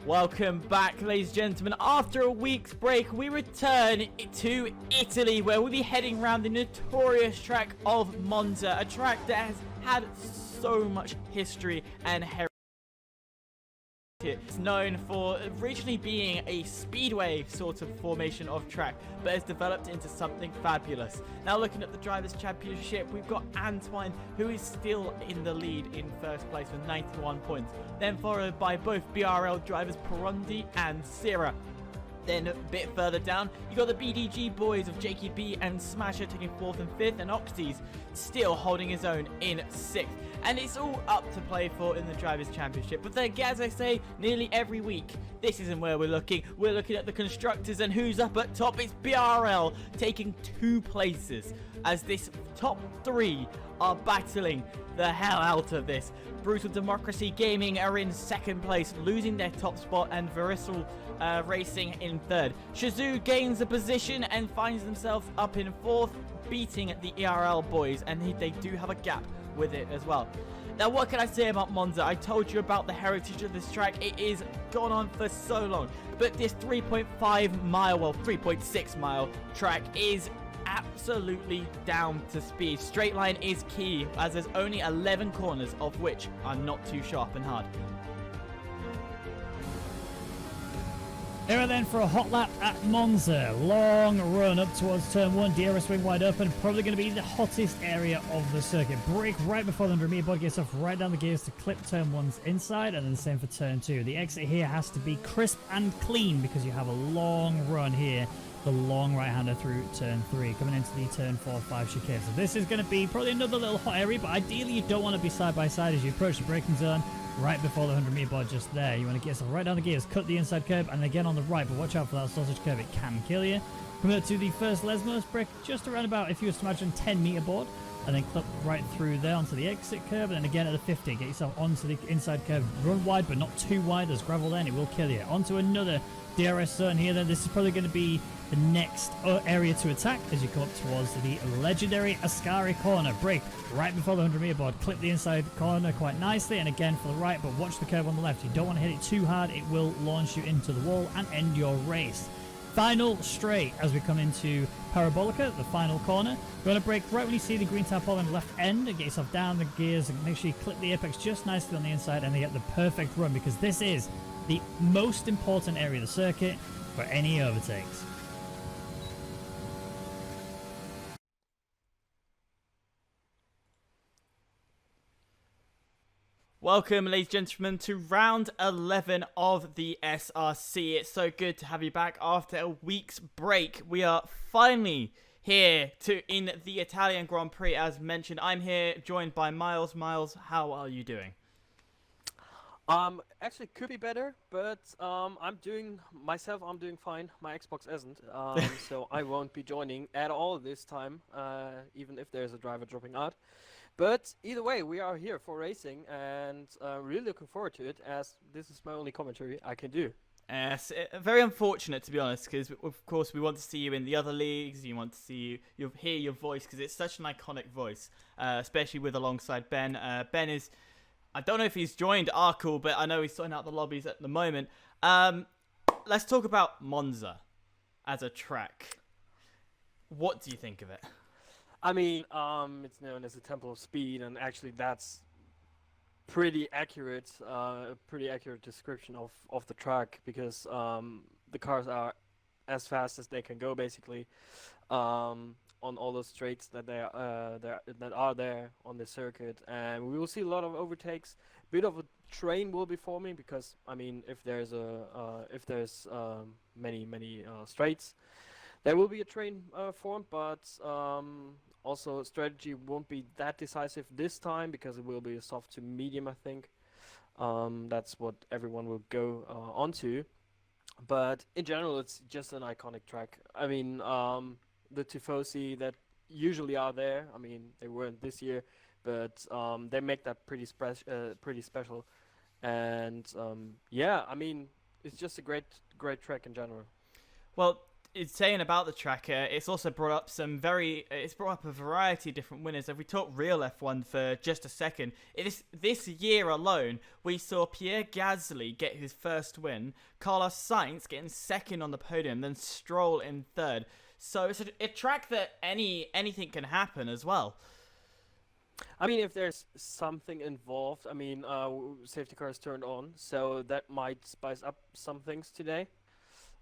Welcome back, ladies and gentlemen. After a week's break, we return to Italy, where we'll be heading around the notorious track of Monza, a track that has had so much history and heritage. It's known for originally being a speedway sort of formation of track, but has developed into something fabulous. Now looking at the Drivers' Championship, we've got Antoine, who is still in the lead in first place with 91 points. Then followed by both BRL drivers Perondi and Sierra. Then a bit further down, you got the BDG boys of Jakey B and Smasher taking 4th and 5th, and Oxys still holding his own in 6th. And it's all up to play for in the Drivers' Championship. But then, as I say, nearly every week, this isn't where we're looking. We're looking at the constructors, and who's up at top? It's BRL taking 2 places, as this top 3 are battling the hell out of this. Brutal Democracy Gaming are in 2nd place, losing their top spot, and Verisal Racing in 3rd. Shazoo gains a position and finds themselves up in 4th, beating the ERL boys, and they do have a gap with it as well. Now, what can I say about Monza? I told you about the heritage of this track. It is gone on for so long, but this 3.5 mile, well, 3.6 mile track is absolutely down to speed. Straight line is key, as there's only 11 corners, of which are not too sharp and hard. Here are then for a hot lap at Monza. Long run up towards turn 1. DRS wing wide open. Probably going to be the hottest area of the circuit. Brake right before the 100-meter board. Gets off right down the gears to clip turn 1's inside. And then the same for turn 2. The exit here has to be crisp and clean because you have a long run here. The long right-hander through turn 3. Coming into the turn 4, 5 chicane. So this is going to be probably another little hot area. But ideally you don't want to be side by side as you approach the braking zone. Right before the 100-meter board, just there. You want to get yourself right down the gears, cut the inside curb, and again on the right, but watch out for that sausage curb, it can kill you. Coming up to the first Lesmos, brake just around about, if you was to imagine, 10-meter board, and then clip right through there onto the exit curb, and then again at the 50, get yourself onto the inside curb, run wide, but not too wide, there's gravel there, and it will kill you. Onto another DRS zone here, then this is probably going to be the next area to attack as you come up towards the legendary Ascari corner. Brake right before the 100-meter board, clip the inside corner quite nicely, and again for the right, but watch the curve on the left. You don't want to hit it too hard, it will launch you into the wall and end your race. Final straight as we come into Parabolica, the final corner. You want to brake right when you see the green tarpaulin on the left end and get yourself down the gears and make sure you clip the apex just nicely on the inside and they get the perfect run, because this is the most important area of the circuit for any overtakes. Welcome, ladies and gentlemen, to round 11 of the SRC. It's so good to have you back after a week's break. We are finally here in the Italian Grand Prix, as mentioned. I'm here joined by Miles. Miles, how are you doing? Actually could be better, but I'm doing fine. My Xbox isn't, so I won't be joining at all this time, even if there's a driver dropping out. But either way, we are here for racing, and really looking forward to it, as this is my only commentary I can do. Yes, very unfortunate, to be honest, because of course we want to see you in the other leagues. You want to see you hear your voice, because it's such an iconic voice, especially with alongside Ben. Ben is, I don't know if he's joined our call, but I know he's sorting out the lobbies at the moment. Let's talk about Monza as a track. What do you think of it? I mean, it's known as the Temple of Speed, and actually that's pretty accurate description of the track, because the cars are as fast as they can go, basically, on all those straights that are there on the circuit, and we will see a lot of overtakes. A bit of a train will be forming, because I mean, if there's many straights, there will be a train formed, but also strategy won't be that decisive this time, because it will be a soft to medium, I think. That's what everyone will go onto. But in general, it's just an iconic track. I mean, the Tifosi that usually are there, I mean, they weren't this year, but they make that pretty special. And yeah, I mean, it's just a great track in general. Well, it's saying about the track, it's also brought up it's brought up a variety of different winners. If we talk real F1 for just a second, this year alone, we saw Pierre Gasly get his first win, Carlos Sainz getting second on the podium, then Stroll in third. So it's a track that anything can happen as well. I mean, if there's something involved, I mean, safety cars turned on, so that might spice up some things today.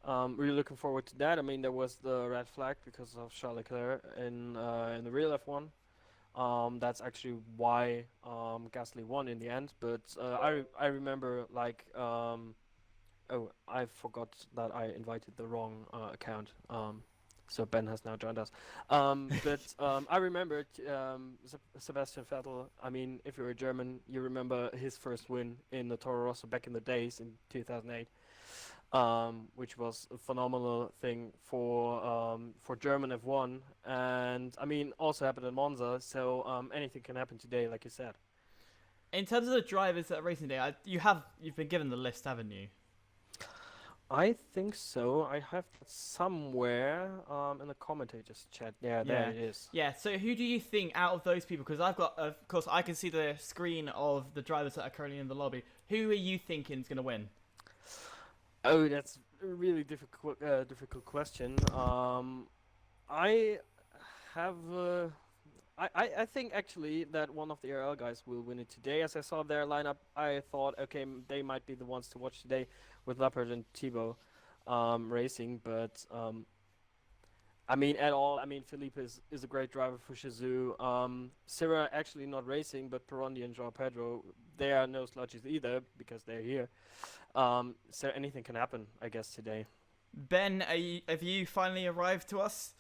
Really looking forward to that. I mean, there was the red flag because of Charles Leclerc in the real F1. That's actually why Gasly won in the end. But I remember like oh, I forgot that I invited the wrong account. So Ben has now joined us. I remember Sebastian Vettel. I mean, if you're a German, you remember his first win in the Toro Rosso back in the days in 2008. Which was a phenomenal thing for German F1, and I mean also happened in Monza. So anything can happen today, like you said. In terms of the drivers that are racing today, you've been given the list, haven't you? I think so. I have that somewhere in the commentators chat. Yeah, there it is. Yeah. So who do you think out of those people? Because I've got, of course, I can see the screen of the drivers that are currently in the lobby. Who are you thinking is going to win? Oh, that's a really difficult question. I have, I think actually that one of the RL guys will win it today. As I saw their lineup, I thought, okay, they might be the ones to watch today with Leopard and Thibaut racing. But I mean, Philippe is a great driver for Shizou. Syrah actually not racing, but Perondi and João Pedro, they are no slouches either because they're here. So anything can happen, I guess, today. Ben, have you finally arrived to us?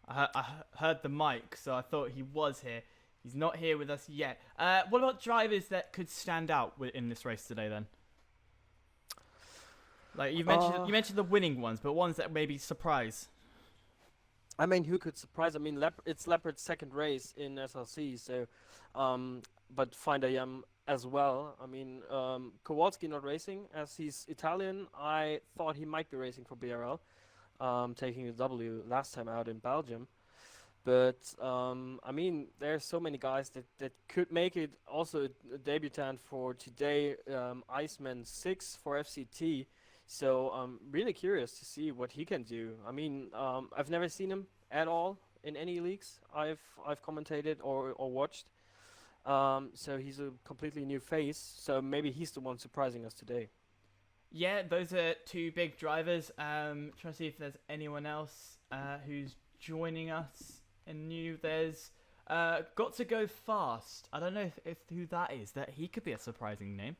I heard the mic, so I thought he was here. He's not here with us yet. What about drivers that could stand out in this race today, then? Like you mentioned the winning ones, but ones that maybe surprise. I mean, who could surprise? I mean, it's Leopard's second race in SRC, so but Finder as well. I mean, Kowalski not racing as he's Italian. I thought he might be racing for BRL, taking a W last time out in Belgium. But I mean, there's so many guys that could make it. Also, a debutant for today, Iceman 6 for FCT. So I'm really curious to see what he can do. I mean, I've never seen him at all in any leagues I've commentated or watched. So he's a completely new face. So maybe he's the one surprising us today. Yeah, those are two big drivers. Trying to see if there's anyone else who's joining us and new. There's Got to Go Fast. I don't know if who that is. That he could be a surprising name.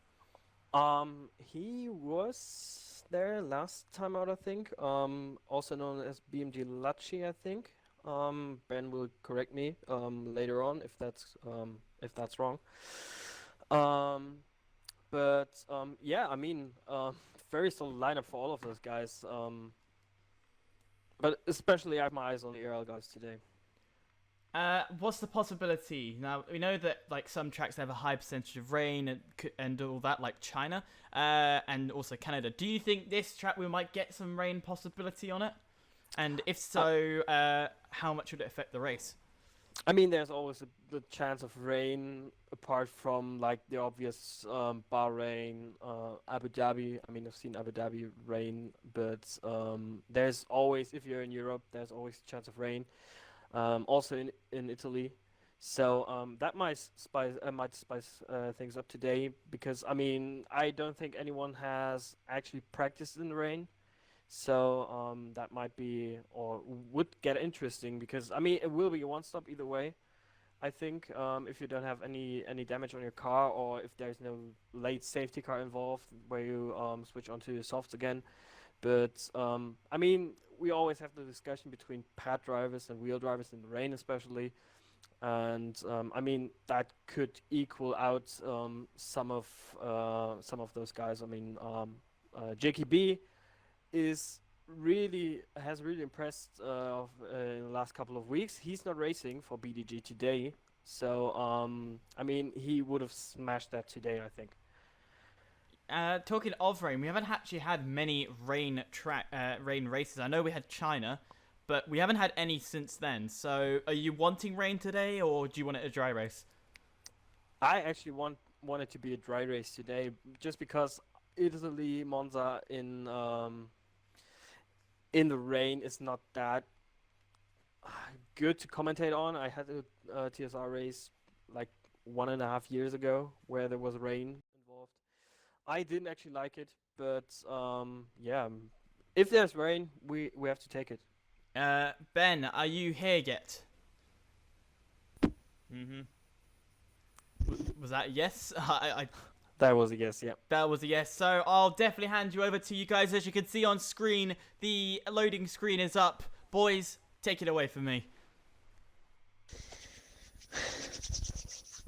He was there last time out, I think. Also known as BMG Lachi, I think. Ben will correct me later on if that's wrong. Yeah, I mean, very solid lineup for all of those guys. But especially I have my eyes on the RL guys today. What's the possibility? Now, we know that like some tracks have a high percentage of rain and all that, like China, and also Canada. Do you think this track we might get some rain possibility on it? And if so, how much would it affect the race? I mean, there's always the chance of rain, apart from like the obvious Bahrain, Abu Dhabi. I mean, I've seen Abu Dhabi rain, but there's always, if you're in Europe, there's always a chance of rain. Also in Italy, so that might spice things up today, because I mean, I don't think anyone has actually practiced in the rain, so that might be or would get interesting, because I mean, it will be a one stop either way. I think if you don't have any damage on your car, or if there's no late safety car involved where you switch onto your softs again. But I mean, we always have the discussion between pad drivers and wheel drivers in the rain, especially, and I mean that could equal out some of those guys. I mean, JKB has really impressed in the last couple of weeks. He's not racing for BDG today, so I mean, he would have smashed that today, I think. Talking of rain, we haven't actually had many rain races. I know we had China, but we haven't had any since then. So, are you wanting rain today, or do you want it a dry race? I actually want it to be a dry race today, just because Italy Monza in the rain is not that good to commentate on. I had a TSR race like 1.5 years ago where there was rain involved. I didn't actually like it, but yeah, if there's rain, we have to take it. Ben, are you here yet? Mm-hmm. Was that a yes? That was a yes, yeah. That was a yes. So I'll definitely hand you over to you guys. As you can see on screen, the loading screen is up. Boys, take it away from me.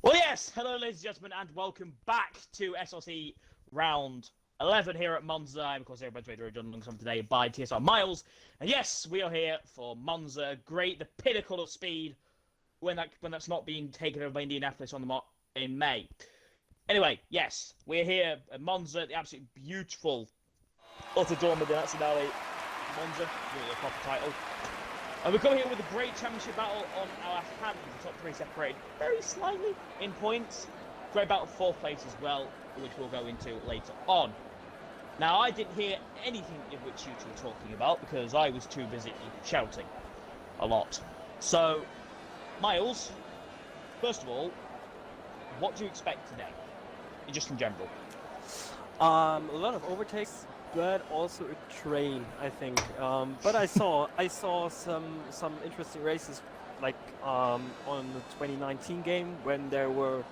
Well, yes. Hello, ladies and gentlemen, and welcome back to SRC round 11 here at Monza. I'm, of course, everyone's radio John alongside today by TSR Miles. And yes, we are here for Monza. Great, the pinnacle of speed when that's not being taken over by Indianapolis on the in May. Anyway, yes, we're here at Monza, the absolutely beautiful Autodromo di Nazionale Monza, the proper title. And we come here with a great championship battle on our hands. The top three separated very slightly in points. Great battle for 4th place as well, which we'll go into later on. Now, I didn't hear anything of which you two were talking about because I was too busy shouting a lot. So, Miles, first of all, what do you expect today? Just in general. A lot of overtakes, but also a train, I think. But I saw some interesting races, like on the 2019 game when there were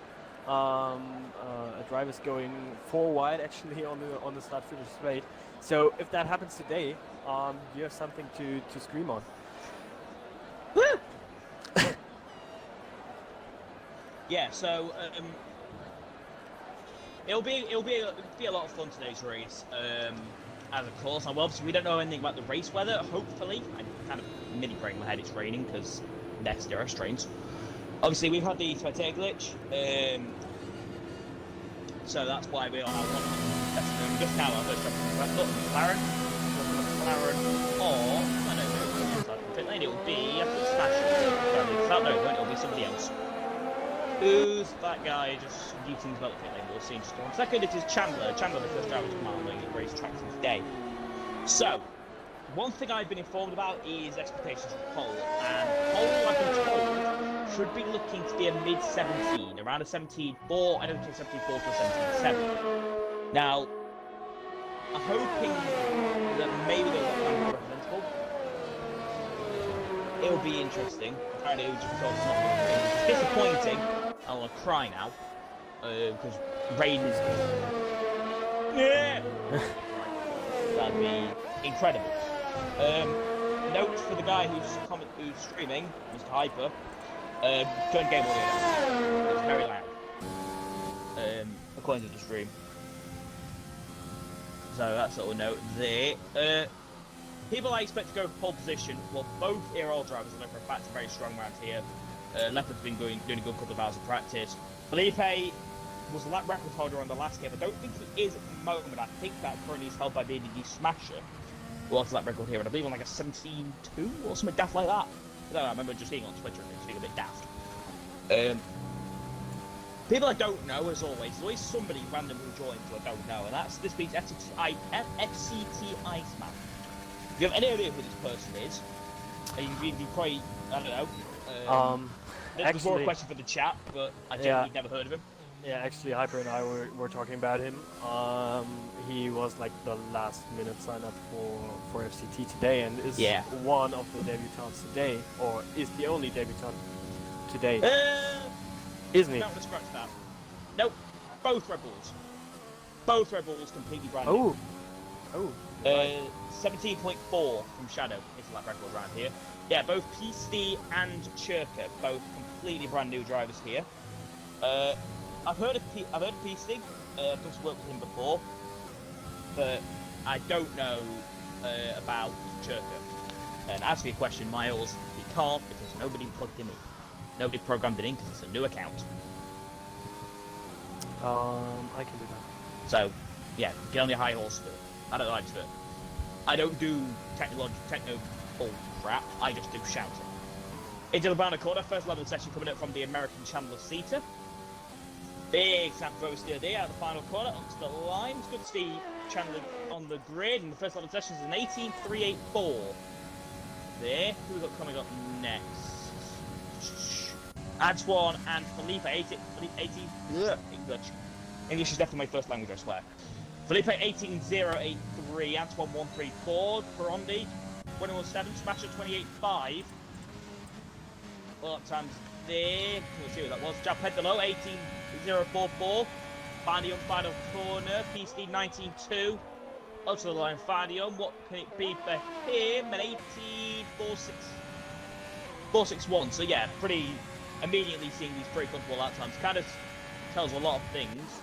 drivers going 4 wide actually on the start finish straight. So if that happens today, you have something to scream on. Yeah. So. It'll be a lot of fun today's race, as of course. And obviously we don't know anything about the race weather. Hopefully, I'm kind of mini praying in my head it's raining because next there are trains. Obviously we've had the spectator glitch, so that's why we are just now our first job from McLaren, or I don't know, pit lane. It will be a Smash. No, it'll be somebody else. Who's that guy just yeeting his belt pit lane? We'll see in just one second. It is Chandler. Chandler, the first driver to come out on the race track today. So, one thing I've been informed about is expectations of pole. And pole, I've been told, should be looking to be a mid-17, around a 17.4, I don't think 17.4 to a 17.7. Now, I'm hoping that maybe they'll look representable. It'll be interesting. Apparently, it was just told it's not going to be. It's disappointing. I want to cry now because rain is. Yeah. That'd be incredible. Note for the guy who's streaming, Mr. Hyper. Turn game audio down. It's very loud. According to the stream. So that's what we'll note there. People I expect to go for pole position, well, both Aerol drivers I know for a fact are very strong around here. Leopard's been doing a good couple of hours of practice. Felipe was the lap record holder on the last game. I don't think he is at the moment. I think that currently is held by the ADD Smasher, who holds the lap record here, and I believe on like a 17.2 or something daft like that. I don't know, I remember just seeing on Twitter and it's being a bit daft. People I don't know, as always, there's always somebody random who joins who I don't know, and that's this week's FCT Iceman. If you have any idea who this person is, you probably, I don't know. There's more a question for the chat, but I genuinely never heard of him. Yeah, actually, Hyper and I were talking about him. He was like the last minute sign up for FCT today, and is one of the debutants today, or is the only debutant today. Isn't he? No, let's scratch that. Nope, both Red Bulls. Both Red Bulls completely brand new. Oh. 17.4 from Shadow is the lap record around here. Yeah, both PC and Chirka, both completely brand new drivers here. I've heard of PC. I've done some work with him before, but I don't know about Chirka. And as for your question, Miles, he can't because nobody plugged him in. Nobody programmed it in because it's a new account. I can do that. So, yeah, get on your high horse for it. I don't like to. I don't do technical bull crap. I just do shouting. Into the Banner corner, first level session coming up from the American Chandler Seater. Big Sanfro steer there out of the final corner onto the line. It's good to see Chandler on the grid. And the first level session is an 18.384. There. Who we got coming up next? Antoine and Felipe. English is definitely my first language, I swear. Felipe 18.083. Antoine 134. Perondi 21.7. Smasher 28.5. All up times there. We'll see what that was. Jab Pedalo 18.044. Fandium final corner. PC 19.2. Out to the line, Fandium. What can it be for him? An 18.461. So yeah, pretty immediately seeing these pretty comfortable lap times. Kind of tells a lot of things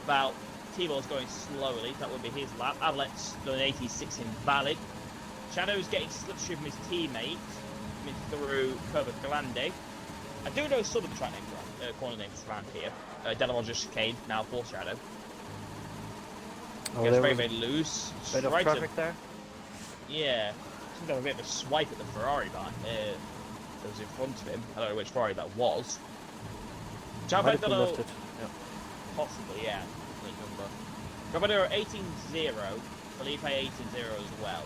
about T-Ball's going slowly. That would be his lap. Avalet's done an 86 invalid. Shadow's getting slipstream from his teammate through Curva Grande. I do know some of the track names corner names around here. Delamont Chicane, now for Shadow. Oh, Gets there very, was very loose. bit of Right traffic there. Yeah. I think there was a bit of a swipe at the Ferrari man. That was in front of him. I don't know which Ferrari that was. Might have been lifted. Yeah. Possibly, yeah. Gravadero 18.0, Felipe 18.0 as well.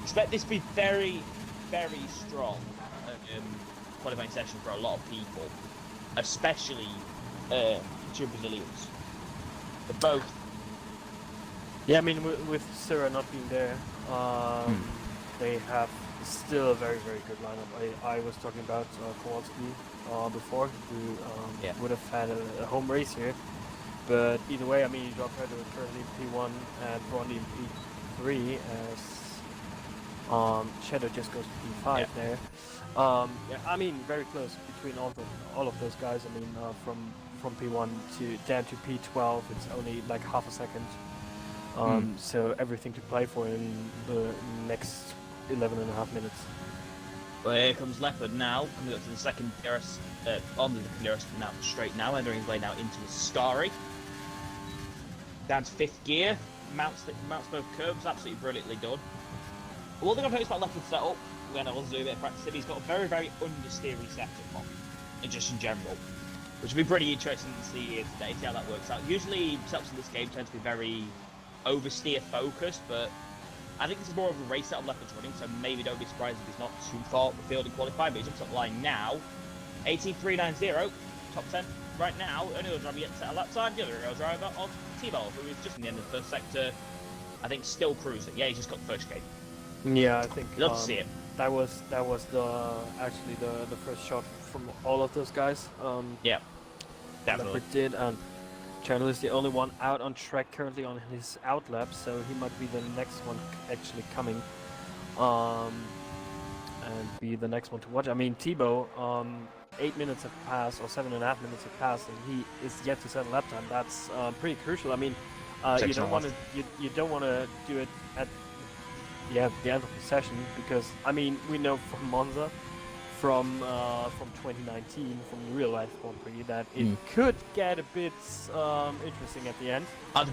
Expect this to be very, very strong qualifying session for a lot of people, especially two Brazilians. They're both. Yeah, I mean, with Sura not being there, they have still a very, very good lineup. I was talking about Kowalski before, who would have had a home race here. But either way, I mean, Joao Pedro is currently P1 and Brondi in P3 as Shadow just goes to P5 there. Yeah, I mean, very close between all of those guys. I mean, from P1 down to P12, it's only like half a second. So everything to play for in the next 11.5 minutes. Well, here comes Leopard now, coming up to the second DRS, on the DRS now straight now, entering his way now into the Scari. Down to 5th gear, mounts both curves, absolutely brilliantly done. One thing I've noticed about Leopard's setup, when I was doing a bit of practice, he's got a very, very understeery setup on, just in general. Which will be pretty interesting to see here today, see how that works out. Usually, setups in this game tend to be very oversteer focused, but I think this is more of a race setup Leopard's running, so maybe don't be surprised if he's not too far up the field in qualifying, but he jumps up the line now. 18.390, top 10 right now. Only other driver yet to set a lap time, the other driver of T-Ball, who is just in the end of the first sector, I think still cruising. Yeah, he's just got the first gate. Yeah, I think Love to see it. that was actually the first shot from all of those guys. Yeah, definitely. Leopard did, and Chandler is the only one out on track currently on his out lap, so he might be the next one actually coming, and be the next one to watch. I mean, Thibaut, 8 minutes have passed, or 7.5 minutes have passed, and he is yet to set a lap time. That's pretty crucial. I mean, you don't want to do it at the end of the session, because I mean, we know from Monza, from 2019, from the real life Grand Prix, that it could get a bit interesting at the end. I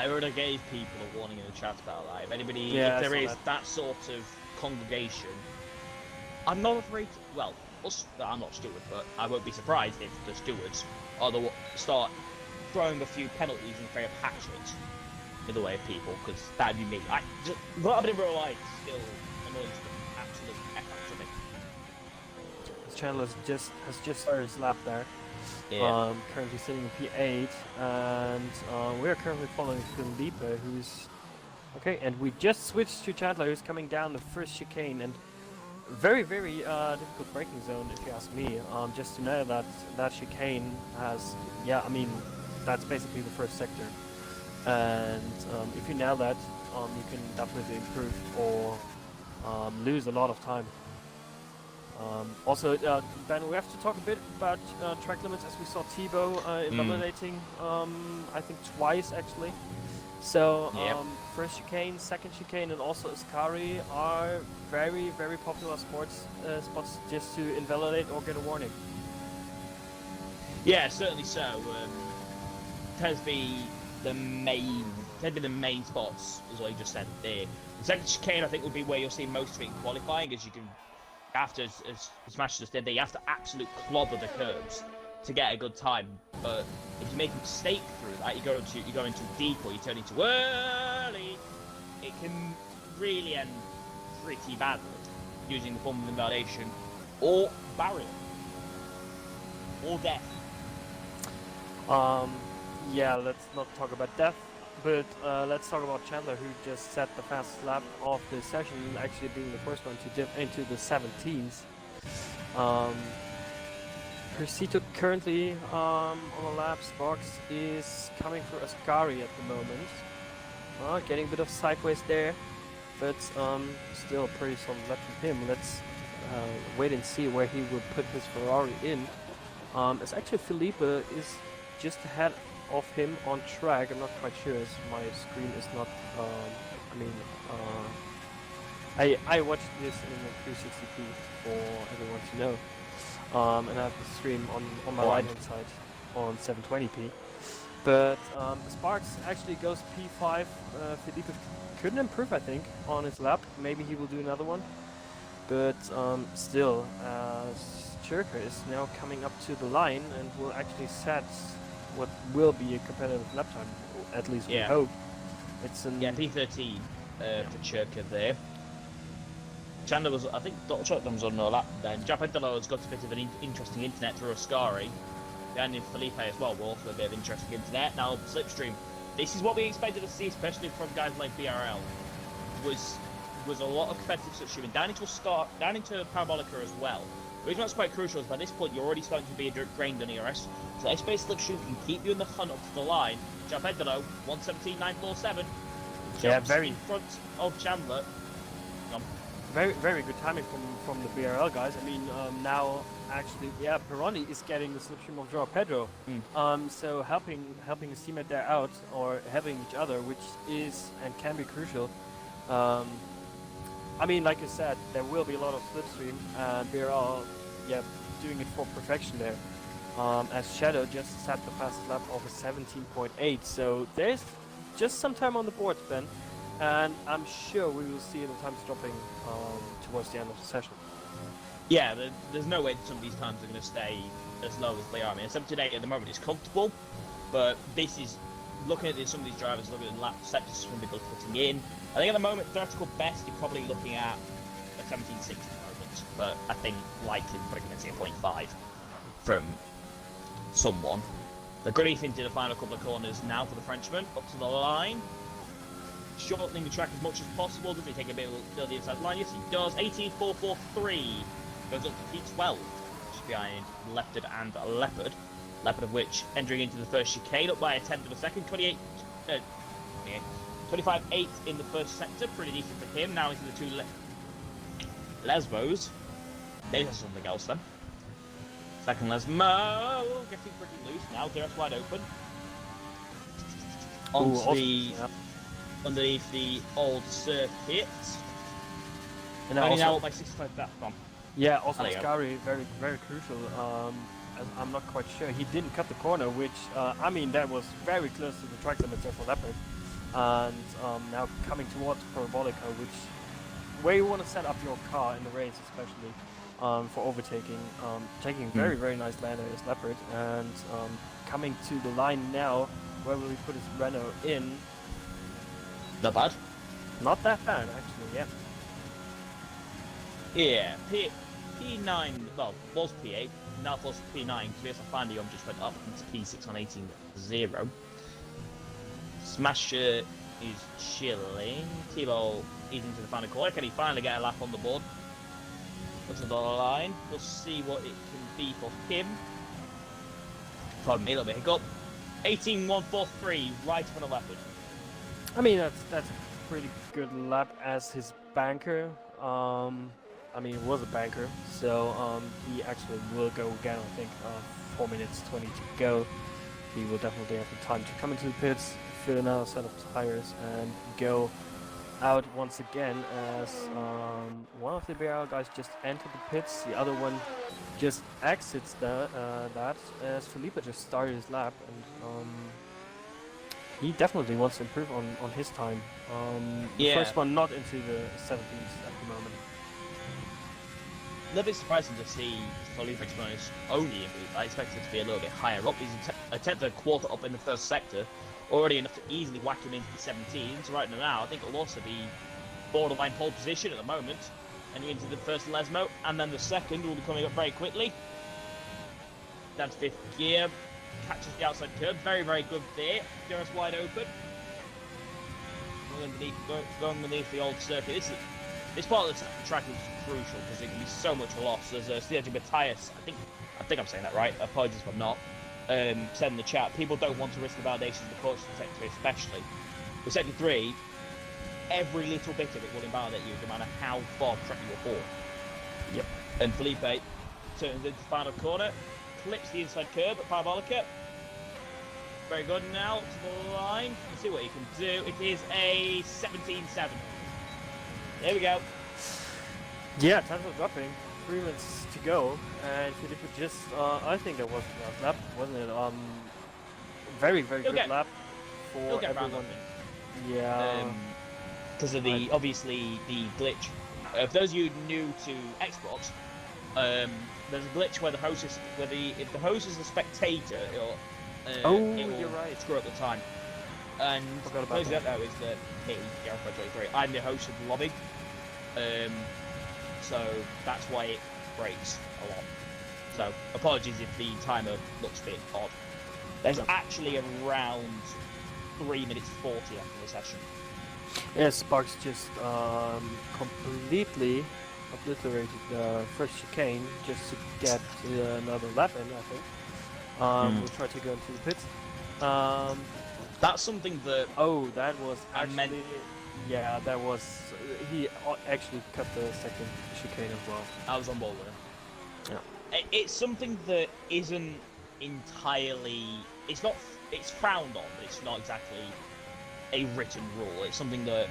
already gave people a warning in the chat about that. If anybody, Yeah, if there I is saw that sort of congregation, I'm not afraid. Well, I'm not steward, but I won't be surprised if the stewards start throwing a few penalties in favour of hatchets in the way of people, because that'd be me. What happened in real life still annoys the absolute heck out of me. Chandler has just started his lap there. Yeah. Currently sitting in P8, and we are currently following Felipe, who's okay. And we just switched to Chandler, who's coming down the first chicane, and very, very difficult braking zone, if you ask me. Just to know that chicane has, yeah, I mean, that's basically the first sector, and if you nail that, you can definitely improve or lose a lot of time. Also, Ben, we have to talk a bit about track limits, as we saw Thibaut invalidating, I think twice actually. So, first chicane, second chicane, and also Ascari are very, very popular spots just to invalidate or get a warning. Yeah, certainly so. Tends to be the main, tend to be the main spots, as I just said there. The second chicane, I think, would be where you'll see most of it in qualifying, as you can, after as Smash just did there, you have to absolutely clobber the curbs to get a good time. But if you make a mistake through that, you go into deep or you turn into early, it can really end pretty badly using the form of invalidation or barrier or death. Yeah, let's not talk about death, but let's talk about Chandler, who just set the fastest lap of the session, actually being the first one to dip into the 17s. Persito currently on the lap. Sparks is coming for Ascari at the moment. Getting a bit of sideways there, but still a pretty solid lap from him. Let's wait and see where he will put his Ferrari in. It's actually Felipe is just ahead of him on track. I'm not quite sure, as my screen is not. I watched this in 360p for everyone to know, and I have the stream on my right hand side on 720p. But Sparks actually goes P5. Felipe couldn't improve, I think, on his lap. Maybe he will do another one. But still, Chirka is now coming up to the line and will actually set what will be a competitive lap time, at least we hope. It's an P13 for Chirka there. Chandler was, I think, Dr. Chotlam was on no lap then. Japendolo has got a bit of an interesting internet through Ascari. And in Felipe as well, will also a bit of interesting internet. Now, Slipstream, this is what we expected to see, especially from guys like BRL. Was a lot of competitive slipstreaming down into Parabolica as well. The reason that's quite crucial is by this point you're already starting to be drained on ERS. So S-based slipstream can keep you in the hunt up to the line. Japendolo, 117.947. Yeah, very in front of Chandler. Very, very good timing from the BRL guys. I mean, now actually, Peroni is getting the slipstream of Joao Pedro. So helping his teammate there out, or helping each other, which is and can be crucial. I mean, like you said, there will be a lot of slipstream, and BRL, doing it for perfection there. As Shadow just set the fastest lap of a 17.8, so there's just some time on the board, Ben. And I'm sure we will see the times dropping towards the end of the session. Yeah, there's no way some of these times are going to stay as low as they are. I mean, 78 at the moment is comfortable, but this is, looking at some of these drivers, looking at the lap sectors from people putting in, I think at the moment, theoretical best, you're probably looking at a 17.6 at the moment, but I think likely we're going to see a 0.5 from someone. The grief into the final couple of corners now for the Frenchman, up to the line. Shortening the track as much as possible. Does he take a bit of the inside line? Yes, he does. 18.443 goes up to P12, just behind Leopard and Leopard. Leopard of which entering into the first chicane up by a tenth of a second. 25.8 in the first sector, pretty decent for him. Now into the two Lesbos. There's something else then. Second Lesmo getting pretty loose now. There's wide open. Underneath the old circuit. And only now up by 65 back from. Yeah, also Ascari, very, very crucial. I'm not quite sure. He didn't cut the corner, which, I mean, that was very close to the track limiter for Leopard. And now coming towards Parabolica, where you want to set up your car in the race, especially for overtaking. Taking very, very nice lander is Leopard. And coming to the line now, where will he put his Renault in? Not bad. Not that bad, actually, yeah. Yeah, P9, well, was P8, now plus P9, because Fandium just went up into P6 on 18.0. Smasher is chilling. T-Ball is into the final corner. Can he finally get a lap on the board? Looks at the line. We'll see what it can be for him. Pardon me, a little bit hiccup. 18.143, right in front of Leopard. I mean, that's a pretty good lap as his banker. I mean, it was a banker, so he actually will go again, I think, 4 minutes 20 to go. He will definitely have the time to come into the pits, fill another set of tires, and go out once again as one of the BRL guys just entered the pits, the other one just exits that as Felipe just started his lap, and he definitely wants to improve on his time. The Yeah. first one not into the 70s at the moment. A little bit surprising to see Felipe Exponius only in booth. I expected it to be a little bit higher up. He's attempted a quarter up in the first sector, already enough to easily whack him into the 17s. Right now, I think it'll also be borderline pole position at the moment, and into the first Lesmo, and then the second will be coming up very quickly. Down to 5th gear, catches the outside curve, very, very good there. Just wide open. Going underneath the old circuit. This part of the track is crucial because it can be so much loss. There's Sergio Matthias, I think I'm saying that right. Apologies if I'm not. Said in the chat, people don't want to risk the validation of the caution sector, especially with sector 3. Every little bit of it will invalidate you, no matter how far track you are for. Yep. And Felipe turns into the final corner, clips the inside curb at Parabolica. Very good now to the line. Let's see what he can do. It is a 17-7. There we go. Yeah, times are dropping. 3 minutes to go, and Felipe just, I think that was the last lap, wasn't it? Very, very He'll good get- lap He'll for get round everyone. up. Yeah. Because of the obviously the glitch. For those of you new to Xbox, there's a glitch where the host is if the host is a spectator, it will you're right. screw up the time. And Forgot about those who that. don't know is that me, Gareth23, I'm the host of the lobby. So that's why it breaks a lot. So apologies if the timer looks a bit odd. There's actually around 3 minutes 40 after the session. Yeah, Sparks just completely obliterated the first chicane just to get another lap in, I think. We'll try to go into the pits. That's something that Oh, that was I actually... meant- Yeah, that was... he actually cut the second chicane as well. I was on board with it. Yeah. It's something that isn't entirely... It's frowned on, but it's not exactly a written rule. It's something that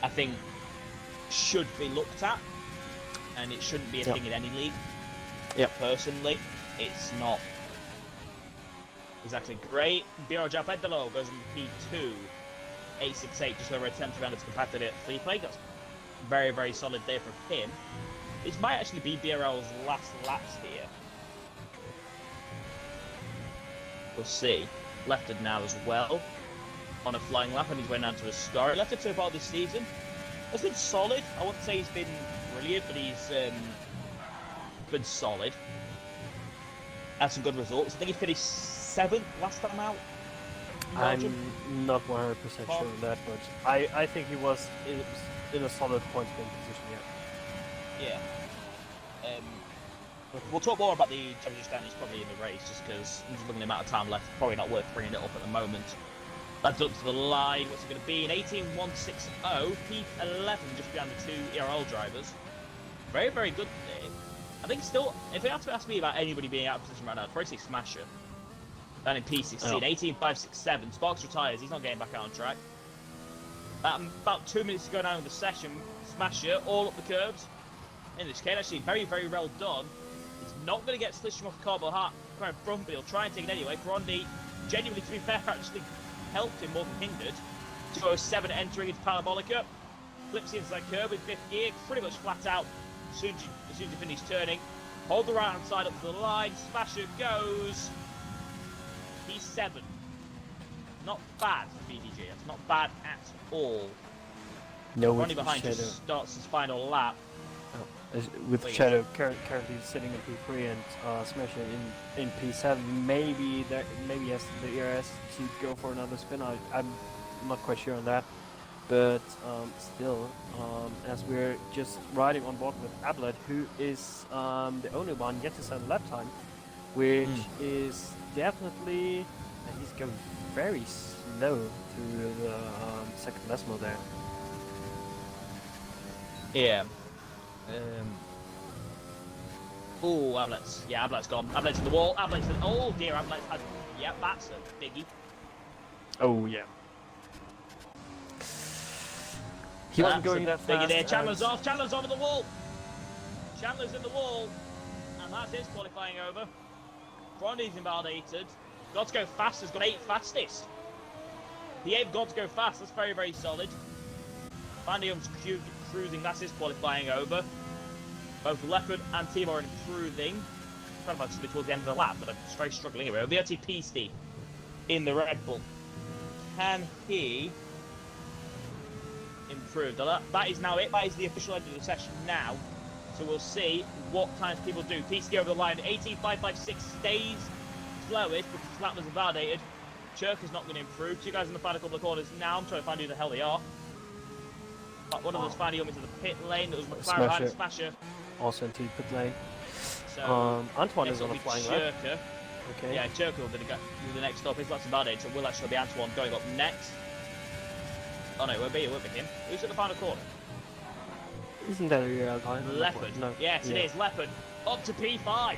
I think should be looked at, and it shouldn't be a thing in any league. Yeah. Personally, it's not exactly great. Biro Japedalo goes in P2, 868, just over a 10th round of competitor Felipe. That's very, very solid there for him. This might actually be BRL's last laps here. We'll see. Lefted now as well on a flying lap, and he's went down to a star. Lefted so far this season has been solid. I wouldn't say he's been brilliant, but he's been solid. Had some good results. I think he finished 7th last time out. in Belgium. I'm not 100% sure on that, but I think he was in a solid point win position, yeah. Yeah. We'll talk more about the championship standings probably in the race, just because I'm just looking at the amount of time left. Probably not worth bringing it up at the moment. That's up to the line. What's it going to be? An 18.160, P11, just behind the 2 ERL drivers. Very, very good there. I think still, if you have to ask me about anybody being out of position right now, I'd probably say Smasher. Down in P16, Oh. 18.567. Sparks retires. He's not getting back out on track. About 2 minutes to go down in the session. Smasher all up the curves. In this case, actually, very, very well done. He's not going to get Slishim off the cardboard hat in front, but he'll try and take it anyway. Brondi, genuinely, to be fair, actually helped him more than hindered. 207 entering into Parabolica. Flips the inside curve with 5th gear, pretty much flat out as soon as you finish turning. Hold the right hand side up to the line. Smasher goes. He's 7. Not bad for BDG. That's not bad at all. No, Ronnie with behind Shadow. just starts his final lap. With Wait. Shadow currently sitting in P3 and Smasher in P7, maybe he has the ERS to go for another spin. I'm not quite sure on that, but still, as we're just riding on board with Ablet, who is the only one yet to set a lap time, which is definitely, and he's going very slow through the second decimal there. Yeah. Oh, Ablet's. Yeah, Ablet's gone. Ablet's in the wall. Ablet's in... Oh, dear, Ablet's had... Yeah, that's a biggie. Oh yeah. He wasn't going that Biggie fast. there. Chandler's and- off. Chandler's over the wall. Chandler's in the wall. And that's his qualifying over. Brondy's invalidated. Got to go fast. Has got 8th fastest. He ain't got to go fast. That's very, very solid. Vandium's cruising. That's his qualifying over. Both Leopard and Timo are improving. Kind of like towards the end of the lap, but I'm just very struggling here. VRTP Steve in the Red Bull. Can he improve? That is now it. That is the official end of the session now. So we'll see what times people do. PC over the line. 18.556 stays slowest because his lap was invalidated. Chirk is not going to improve. Two guys in the final couple of corners now. I'm trying to find who the hell they are. But one of those finally went into the pit lane. That was McLaren and Smasher. Also into pit lane. So Antoine is on a flying lap. Okay. Yeah, Chirk will be the next stop. His lap's invalidated, so it will actually be Antoine going up next. Oh no, it won't be him. Who's at the final corner? Isn't that a guy? Leopard. No. Yes, it is. Leopard. Up to P5.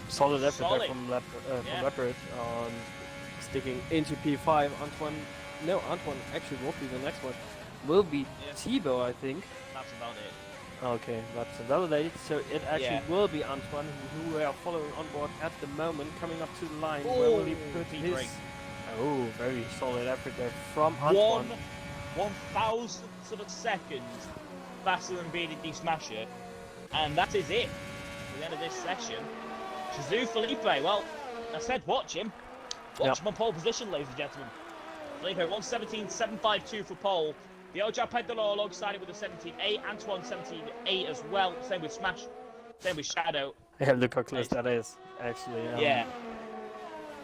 Solid effort Solid. there from Leopard. Sticking into P5. Antoine actually won't be the next one. Will be Thibaut, I think. That's about it. Okay, that's validated. So it actually will be Antoine, who we are following on board at the moment, coming up to the line. Where will he put his... Oh, very solid effort there from Antoine. 1,000th of a second faster than BDD Smasher, and that is it for the end of this session. Shazoo Felipe, well, I said watch him. Watch him on pole position, ladies and gentlemen. Felipe 1:17.752 for pole. The Oja Pedalo alongside it with a 17.8. Antoine 17.8 as well. Same with Smash. Same with Shadow. Yeah, look how close that is, actually. Yeah.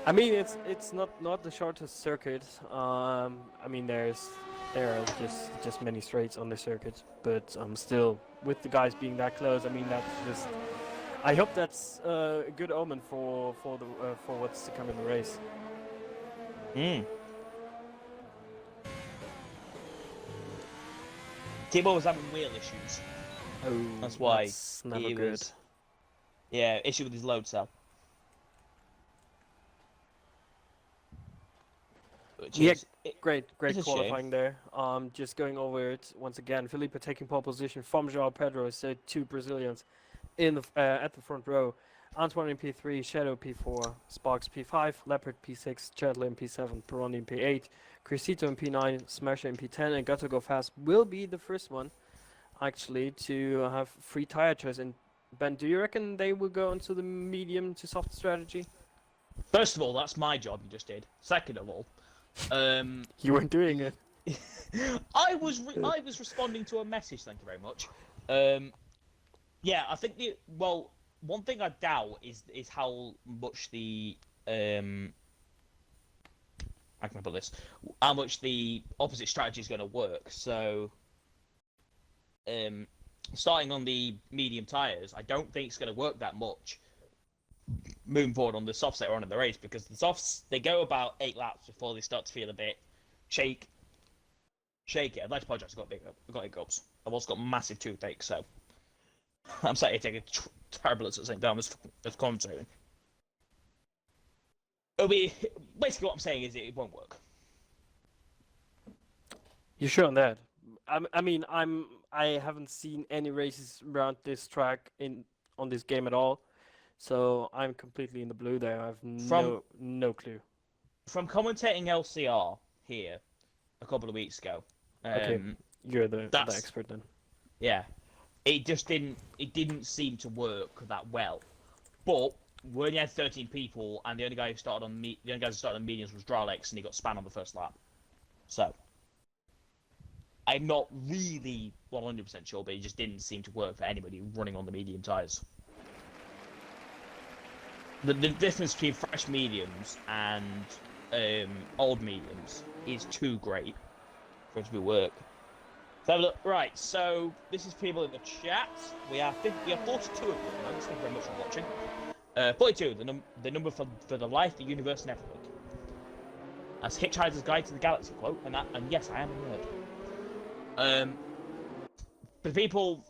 I mean, it's not the shortest circuit. I mean, there are just many straights on the circuit, but still, with the guys being that close, I mean, that's just. I hope that's a good omen for what's to come in the race. Timo was having wheel issues. Oh, that's why that's never he good. was. Yeah, issue with his load cell. Great qualifying there. Just going over it once again. Felipe taking pole position from João Pedro, so two Brazilians in the at the front row. Antoine in P3, Shadow P4, Sparks P5, Leopard P6, Chandler in P7, Peroni in P8, Crisito in P9, Smasher in P10, and Gotta Go Fast will be the first one actually to have free tire choice. And Ben, do you reckon they will go into the medium to soft strategy? First of all, that's my job you just did. Second of all, you weren't doing it. I was responding to a message. Thank you very much. Yeah, I think one thing I doubt is how much the how can I put this? How much the opposite strategy is going to work. So, starting on the medium tires, I don't think it's going to work that much. Moving forward on the softs that are on in the race, because the softs they go about 8 laps before they start to feel a bit shake it. I'd like to apologise. I've got hiccups. I've also got massive toothache, so I'm sat here taking tablets at the same time as commentating. It'll be basically what I'm saying is it won't work. You sure on that? I mean, I haven't seen any races around this track on this game at all. So I'm completely in the blue there. I have no clue. From commentating LCR here a couple of weeks ago. Okay, you're the expert then. Yeah, it didn't seem to work that well. But we only had 13 people, and the only guy who started on mediums was Dralex, and he got spun on the first lap. So I'm not really 100% sure, but it just didn't seem to work for anybody running on the medium tires. The difference between fresh mediums and old mediums is too great for it to work. So have a look. Right, so this is people in the chat. We have 42 of them. Thank you very much for watching. 42, the number for the life, the universe, and everything. That's Hitchhiker's Guide to the Galaxy quote, and yes, I am a nerd. For the people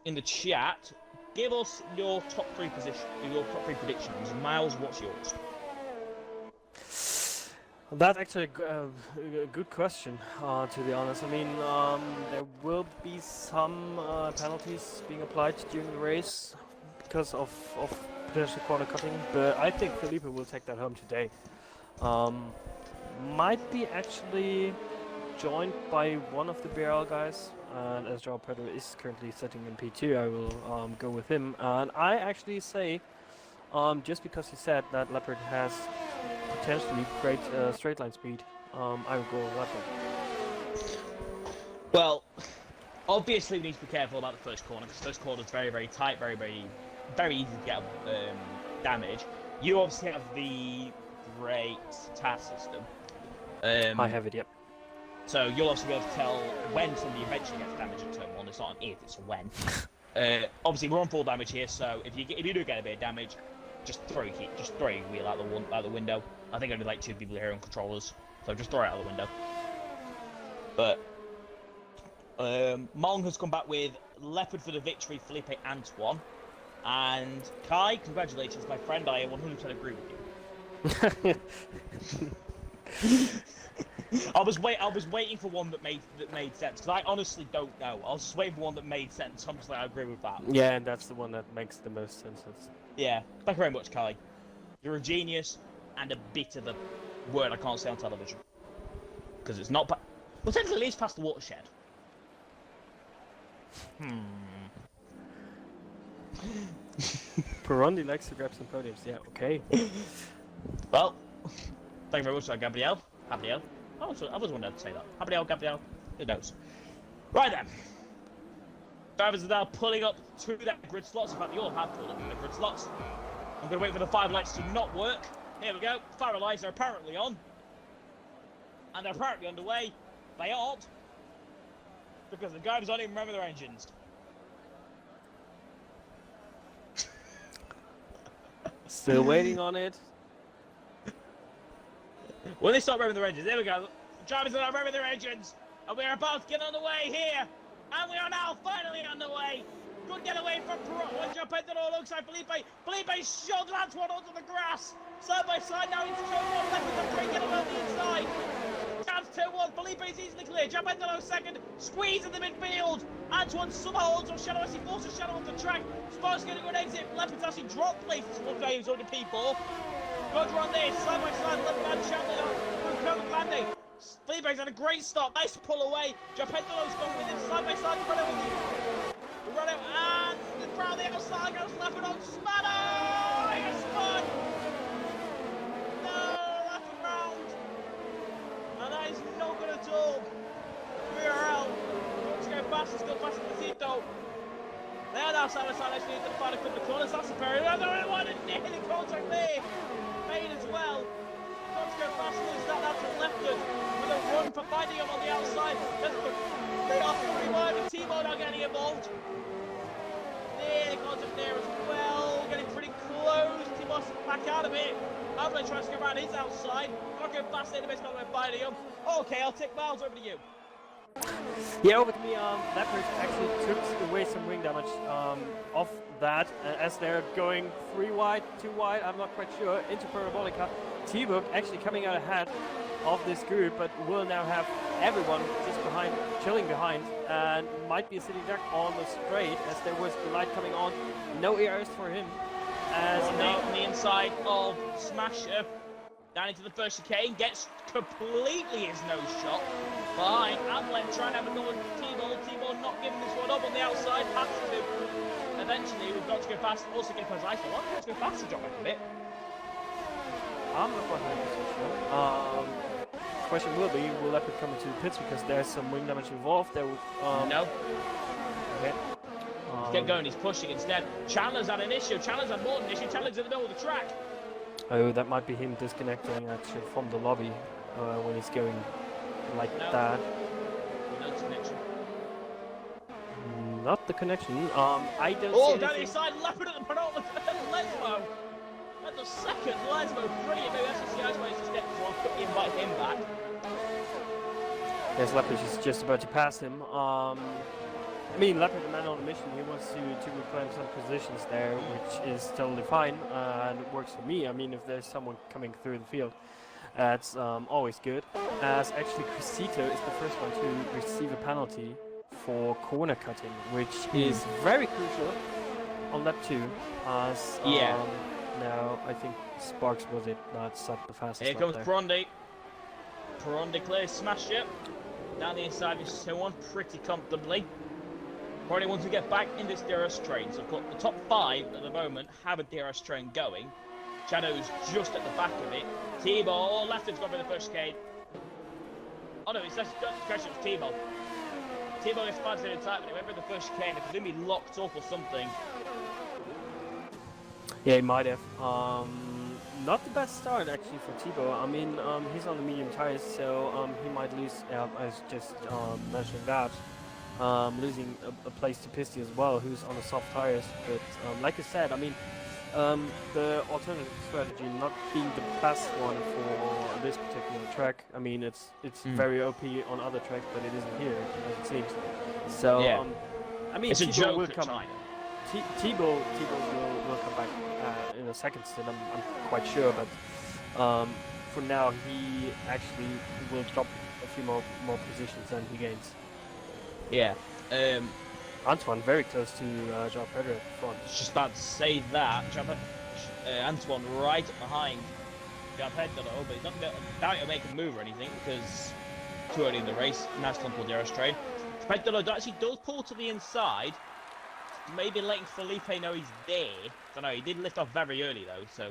in the chat, give us your top 3 predictions. Miles, what's yours? That's actually a good question, to be honest. I mean, there will be some penalties being applied during the race because of potential corner cutting, but I think Felipe will take that home today. might be actually joined by one of the BRL guys. And as Joao Pedro is currently sitting in P2, I will go with him. And I actually say, just because he said that Leopard has potentially great straight line speed, I would go with Leopard. Well, obviously we need to be careful about the first corner, because the first corner is very, very tight, very easy to get damage. You obviously have the great task system. I have it, yep. So you'll also be able to tell when somebody eventually gets damaged at turn 1. It's not an if, it's a when. Obviously we're on full damage here, so if you do get a bit of damage, just throw your wheel out the window. I think only like 2 people here on controllers, so just throw it out the window. But Mong has come back with Leopard for the victory, Felipe Antoine. And Kai, congratulations, my friend. I 100% agree with you. I was waiting for one that made sense, because I honestly don't know. I was just waiting for one that made sense. I'm just like, I agree with that. Yeah, and that's the one that makes the most sense. Yeah, thank you very much, Kai. You're a genius and a bit of a word I can't say on television, because it's not. Well, technically, at least past the watershed. Perondi likes to grab some podiums. Yeah, okay. Well, thank you very much, Gabriel. I was wanting to say that. Gabriel. Who knows? Right then. Drivers are now pulling up to their grid slots. In fact, they all have pulled up to their grid slots. I'm going to wait for the 5 lights to not work. Here we go. 5 lights are apparently on. And they're apparently underway. They aren't. Because the drivers don't even remember their engines. Still waiting on it. When they start revving their engines, there we go. The drivers are now revving their engines, and we're about to get on the way here. And we are now finally on the way. Good getaway from Pedro alongside Felipe. Felipe shoved Antoine onto the grass. Side by side now into turn 1. Left with the brake getting on the inside. Chance turn 1. Felipe is easily clear. Pedro second. Squeeze in the midfield. Antoine somehow holds on Shadow as he forces Shadow off the track. Sparks going to go and exit. Leopard's actually dropped places one day. He was on the P4. Roger on this, side by side, left man Chandler through Coke landing. Felipe's had a great start, nice pull away. Japendolo's gone with him, side by side, run out and around the outside goes Leopard on Smano! He gets spun! No, left round. And that is no good at all. VRL, let's go faster, still faster than Zito. They are now side by side, actually, to find a couple of corners. That's superior. Another one, and nearly contact there. Made as well. Got to go faster than that. That's a Leopard with a run for finding him on the outside. They are 3 wide with Timo not getting involved. Nearly contact there as well. Getting pretty close. Timo's back out of it. Avila tries to go around his outside. Not going fast there. The best not finding him. Okay, I'll take Miles over to you. Yeah, over to me. Leopard actually took away some wing damage off that, as they're going 3 wide, 2 wide, I'm not quite sure, into Parabolica. T-Book actually coming out ahead of this group, but will now have everyone just behind, chilling behind, and might be a sitting duck on the straight, as there was the light coming on. No ERs for him. As now on the inside of Smasher, down into the first chicane, gets completely his nose shot. Behind, Adelaide trying to have a go on T-Ball not giving this one up on the outside, passes him. Eventually, we've got to go fast, also get past ice. Why don't we go faster, drop a bit? I'm not quite sure. Question will be, will Leopard come into the pits because there's some wing damage involved? There, no. Okay. Get going, he's pushing instead. Chandler's had an issue, Chandler's had more than an issue, Chandler's in the middle of the track. Oh, that might be him disconnecting actually from the lobby when he's going like that. No connection. Not the connection. I don't see anything. Down the side, Leopard at the penultimate. Lesmo. At the second, Lesmo. Brilliant. Maybe SRC S1 is just getting one. Could invite him back. Yes, Leopard is just about to pass him. I mean, Leopard, the man on a mission, he wants to reclaim some positions there, which is totally fine and it works for me. I mean, if there's someone coming through the field, that's always good. As actually, Crisito is the first one to receive a penalty for corner cutting, which is very crucial on lap 2. As now I think Sparks was it that sucked the fastest. Here comes Prondy. Peron declares smash it. Down the inside of someone pretty comfortably. Probably wants to get back in this DRS train. So the top 5 at the moment have a DRS train going. Shadow's just at the back of it. T-Ball, Lefton's got for the first chicane. Oh no, it's question of T-Ball. T-Ball gets 5 0 tight, but it went for the first chicane. It could be locked up or something. Yeah, he might have. Not the best start actually for Tebow. I mean, he's on the medium tires, so he might lose. I was just mentioning that. Losing a place to Pisty as well, who's on the soft tires. But like I said, I mean, the alternative strategy not being the best one for this particular track. I mean, it's very OP on other tracks, but it isn't here, as it seems. So, yeah. I mean, It's a Tebow joke will at come. China. Tebow will come back in a second stint. I'm quite sure, but for now he actually will drop a few more positions than he gains. Yeah. Antoine very close to João Pedro at the front. Just about to say that. Antoine right up behind João Pedro, but he's not going to make a move or anything because too early in the race. Nice comfortable DRS train. Pedro actually does pull to the inside. Maybe letting Felipe know he's there. I don't know, he did lift off very early though, so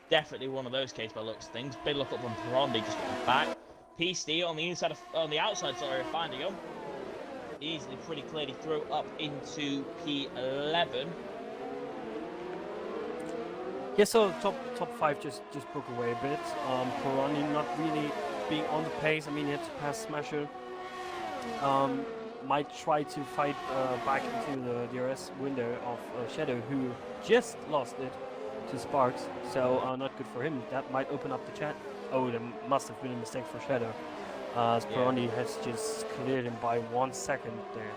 definitely one of those case by looks of things. Big look up from Perondi just at the back. PC on the inside on the outside, sorry, finding him. Easily, pretty clearly through up into P11. Yeah, so top 5 just broke away a bit. Perondi not really being on the pace. I mean, he had to pass Smasher. Might try to fight back into the DRS window of Shadow, who just lost it to Sparks, so not good for him. That might open up the chat. Oh, there must have been a mistake for Shadow. Speroni has just cleared him by 1 second there.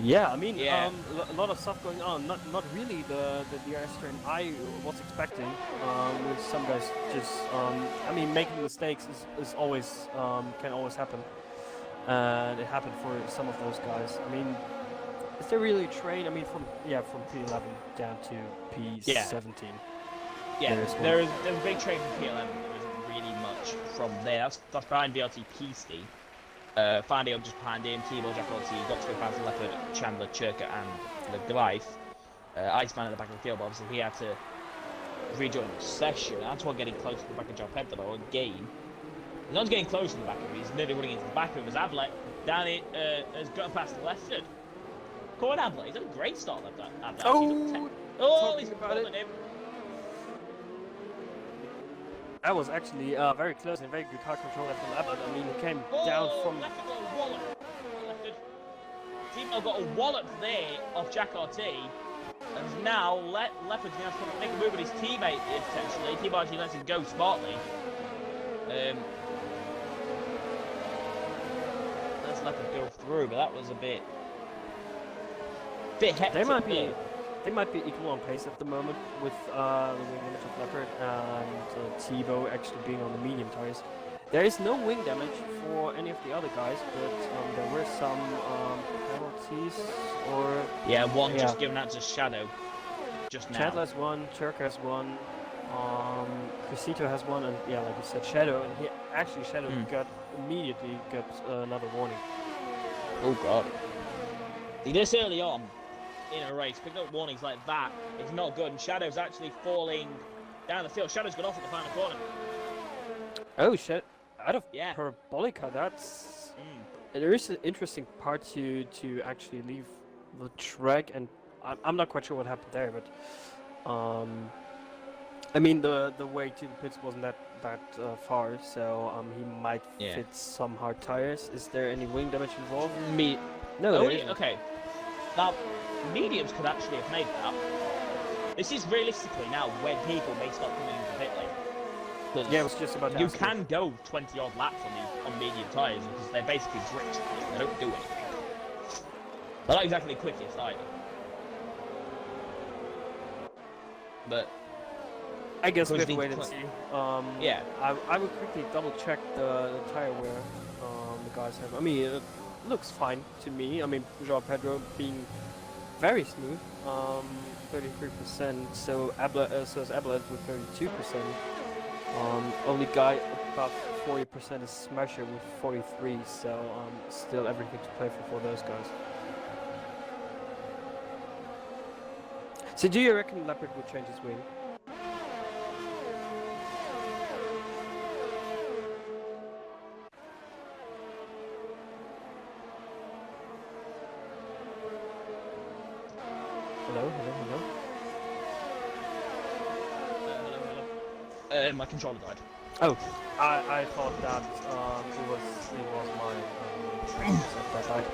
Yeah, I mean, a lot of stuff going on. Not really the DRS train I was expecting. With some guys just, I mean, making mistakes is always can always happen, and it happened for some of those guys. I mean, is there really a train? I mean, from P11 down to P17. Yeah, there's a big train from P11. There isn't really much from there. That's behind BLT Peasty. Finding up just behind him, T-Ball, Jack T, got to go past Leopard, Chandler, Churka, and the Glythe. Iceman at the back of the field, but obviously he had to rejoin the session. Antoine getting close to the back of João Pedro again. He's not getting close to the back of him, he's nearly running into the back of him as Avlet down it has got past Leopard. Come on, Avlet, he's had a great start like that. He's pulling him. That was actually very close and very good car control from Leopard. I mean, he came down from... Leopard got a wallop. T-Ball got a wallop there off Jack RT. And now Leopard's going to have to make a move with his teammate, potentially. T-Ball actually lets him go smartly. Let's Leopard go through, but that was a bit hectic. They might be equal on pace at the moment with the wing damage of Leopard and Tebow actually being on the medium tires. There is no wing damage for any of the other guys, but there were some penalties or... Yeah, one just given out to Shadow just now. Chandler has one, Turk has one, Crisito has one, and yeah, like you said, Shadow. And Shadow immediately got another warning. Oh god. This early on in a race, picking up warnings like that is not good, and Shadow's actually falling down the field. Shadow's got off at the final corner. Oh shit! Out of Parabolica, that's... There is an interesting part to actually leave the track, and I'm not quite sure what happened there, but I mean the way to the pits wasn't that far, so he might fit some hard tires. Is there any wing damage involved? No. Okay. Now, mediums could actually have made that. This is realistically now when people may start coming into pit lane. Yeah, it was just about to you can go 20 odd laps on medium tyres because they're basically drift. They don't do anything. They're not exactly the quickest either. But I guess we have to wait and see. I will quickly double check the tire wear the guys have. I mean, it looks fine to me. I mean, João Pedro being very smooth. 33%. So is Ablet with 32%. Only guy about 40% is Smasher with 43. So still everything to play for those guys. So do you reckon Leopard will change his wing? Hello. My controller died. Oh, I thought that it was my that died.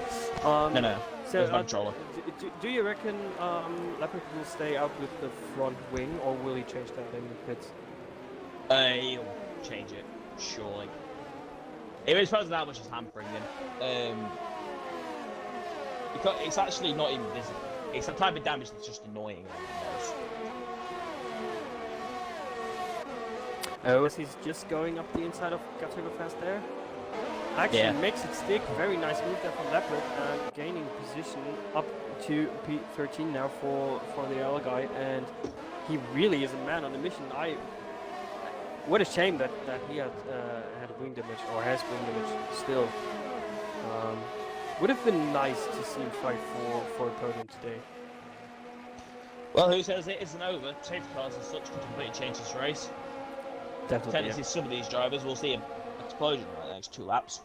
No. So It's my controller. do you reckon Leopard will stay out with the front wing, or will he change that in the pits? He'll change it, surely. If it's supposed that much is hampering him. Because it's actually not even visible. It's a type of damage that's just annoying. Oh, as he's just going up the inside of Gatsuga fast there. Actually makes it stick. Very nice move there from Leopard, and gaining position up to P13 now for the yellow guy, and he really is a man on the mission. What a shame that he had wing damage, or has wing damage still. Would have been nice to see him fight for a podium today. Well, who says it isn't over? Safety cars and such can completely change this race. Definitely. Technically, some of these drivers will see an explosion in the next 2 laps.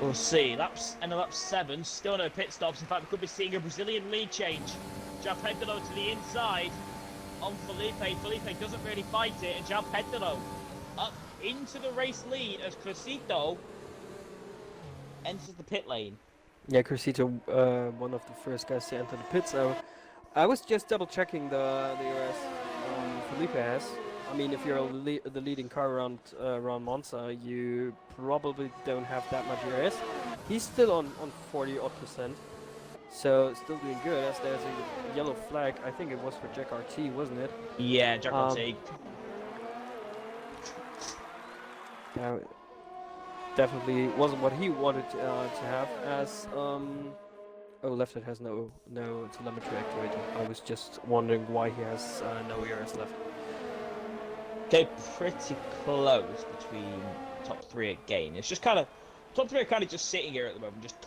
We'll see. Lap 7, still no pit stops. In fact, we could be seeing a Brazilian lead change. João Pedro to the inside on Felipe. Felipe doesn't really fight it, and João Pedro up into the race lead as Crucito enters the pit lane. Yeah, Crucito, one of the first guys to enter the pit. So I was just double checking the ERS Felipe has. I mean, if you're the leading car around Monza, you probably don't have that much ERS. He's still on 40-odd%, so still doing good. As there's a yellow flag, I think it was for Jack RT, wasn't it? Yeah, Jack RT. Definitely wasn't what he wanted to have. As left hand has no telemetry activated. I was just wondering why he has no ERS left. They're pretty close between top 3 again. It's just kind of top 3 are kind of just sitting here at the moment, just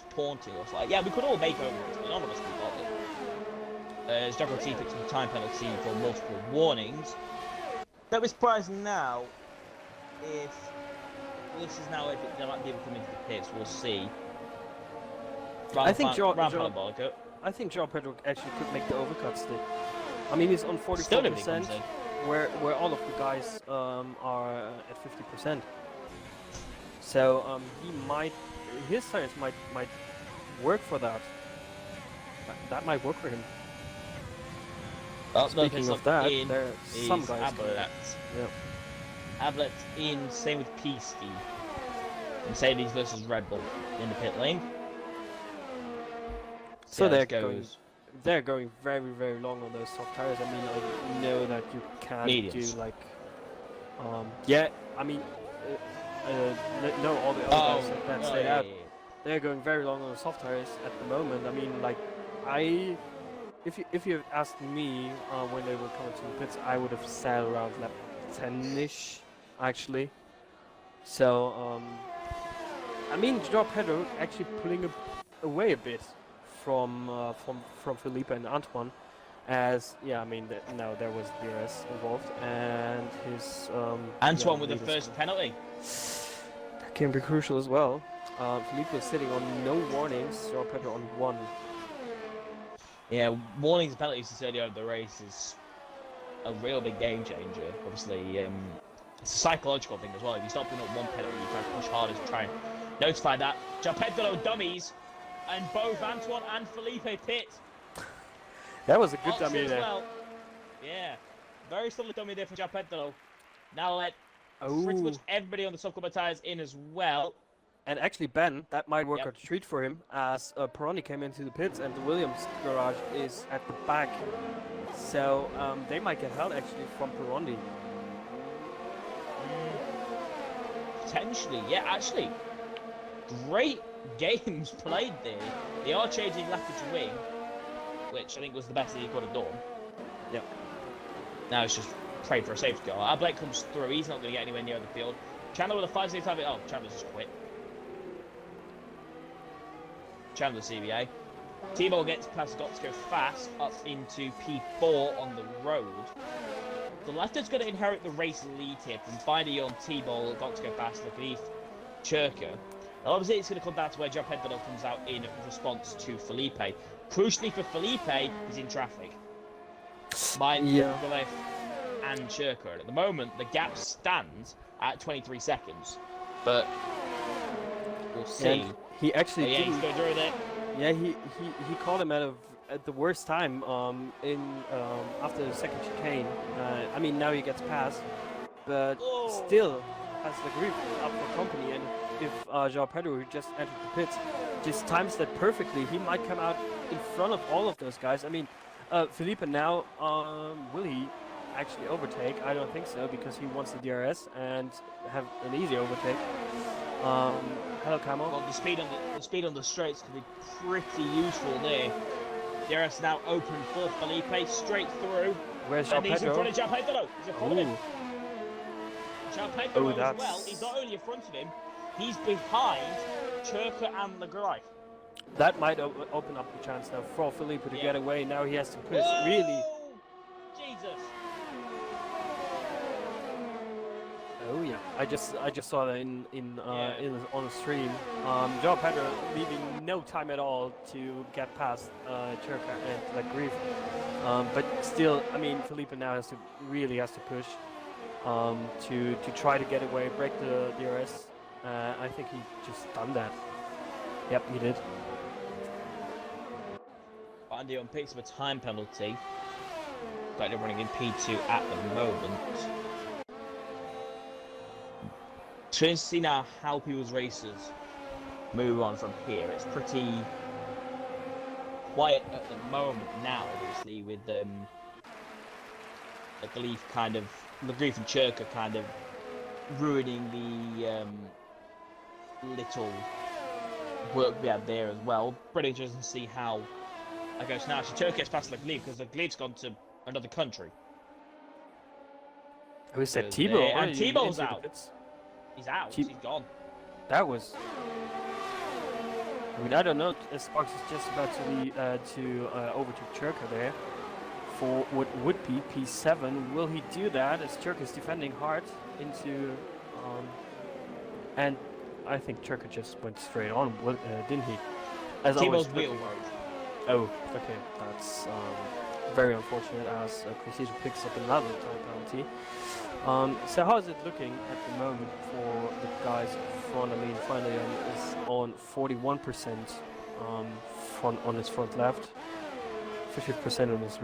taunting us. Like, yeah, we could all make over it, but none of us can bother. As Jack RT picks up a time penalty for multiple warnings. Don't be surprised now if this is now if there might be able to come into the pits. We'll see. I think João Pedro actually could make the overcut stick. I mean, he's on 44%, where all of the guys are at 50%. So his tires might work for that. That might work for him. Well, speaking of that, there are some guys. Ablet in, same with P-Ski. Mercedes versus Red Bull in the pit lane. So they're going very, very long on those soft tires. I mean, I know that you can't Mediums. do like, I mean, no, all the other guys that say that. They're going very long on the soft tires at the moment. I mean, like, if you asked me when they were coming to the pits, I would have said around lap 10-ish, actually. So, I mean, João Pedro actually pulling away a bit from Felipe and Antoine, as I mean, there was DRS involved, and his Antoine with the first penalty. That can be crucial as well. Felipe is sitting on no warnings, João Pedro on 1. Yeah, warnings and penalties this early on in the race is a real big game changer. Obviously, it's a psychological thing as well. If you start putting up 1 penalty, you try to push harder to try and notify that. João Pedro dummies, and both Antoine and Felipe pit. That was a good dummy there. Well. Yeah, very solid dummy there for João Pedro. Now let pretty much everybody on the subcombat tires in as well. And actually, Ben, that might work out a treat for him, as Peroni came into the pits and the Williams garage is at the back. So they might get held actually from Peroni. Potentially, yeah, actually. Great games played there. They are changing left to wing, which I think was the best that he could have done. Yep. Now it's just pray for a safety goal. Our Blake comes through. He's not going to get anywhere near the field. Chandler with a 5-6 time. Oh, Chandler's just quit. Chandler CBA. T-Ball gets past got to go fast up into P4 on the road. The left's going to inherit the race lead here from finally on T-Ball, got to go fast, Leaf, Churka. Now obviously it's going to come down to where Joe Pedro comes out in response to Felipe. Crucially for Felipe, he's in traffic. Mine, Goliath, and Churka. And at the moment, the gap stands at 23 seconds. But we'll see. And he actually he's going through there. Yeah, he caught him at the worst time after the second chicane. I mean, now he gets past, but still has the grip up for company. And if João Pedro, who just entered the pits, just times that perfectly, he might come out in front of all of those guys. I mean, Felipe now, will he actually overtake? I don't think so, because he wants the DRS and have an easy overtake. Hello, Camo. Well, the speed on the straights can be pretty useful there. DRS now open for Felipe, straight through. Where's and João he's in Pedro? front of João Pedro. He's in front of him. João Pedro as well. He's not only in front of him, he's behind Churka and Legrif. That might open up the chance now for Felipe to get away. Now he has to push really. Jesus. Oh yeah, I just saw that on the stream. João Pedro leaving no time at all to get past Churka and Legrif. But still, I mean, Felipe now really has to push to try to get away, break the DRS. I think he just done that. Yep, he did. Andy on picks up a time penalty. But they're running in P2 at the moment. Trying to see now how people's races move on from here. It's pretty quiet at the moment now, obviously, with the Leaf and Churka kind of ruining the little work we had there as well. Pretty interesting to see how that goes now. Churka gets past Leaf because Leaf's gone to another country. Who said T-Ball? And T-Ball's out. He's out. He's gone. That was. I mean, I don't know. Sparks is just about to overtake Churka there for what would be P7. Will he do that? As Churka is defending hard into, and I think Churka just went straight on, didn't he? As T-Ball's wheel broke. Oh, okay. That's very unfortunate as Precision picks up another time penalty. So how is it looking at the moment for the guys in front? I mean, finally is on 41% on his front left, 50% on his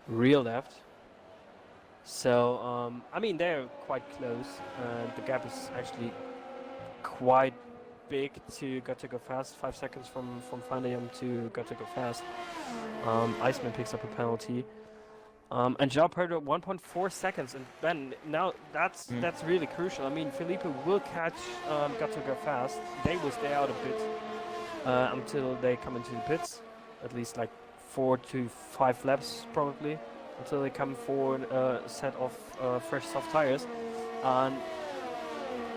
rear left. So I mean, they're quite close. The gap is actually quite big to Got to Go Fast. 5 seconds from Fandayam to Got to Go Fast. Iceman picks up a penalty. And João Pedro 1.4 seconds, and Ben, now that's really crucial. I mean, Felipe will catch Got to Go Fast. They will stay out a bit until they come into the pits, at least like 4 to 5 laps probably, until they come for a set of fresh soft tires. And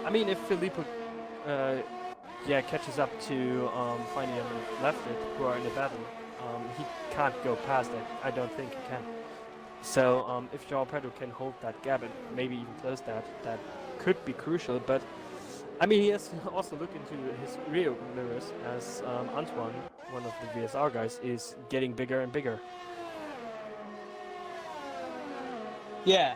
I mean, if Felipe catches up to Finding and Left It, who are in a battle, he can't go past it. I don't think he can. So if João Pedro can hold that gap and maybe even close that could be crucial. But I mean, he has to also look into his rear mirrors, as Antoine, one of the VSR guys, is getting bigger and bigger. Yeah,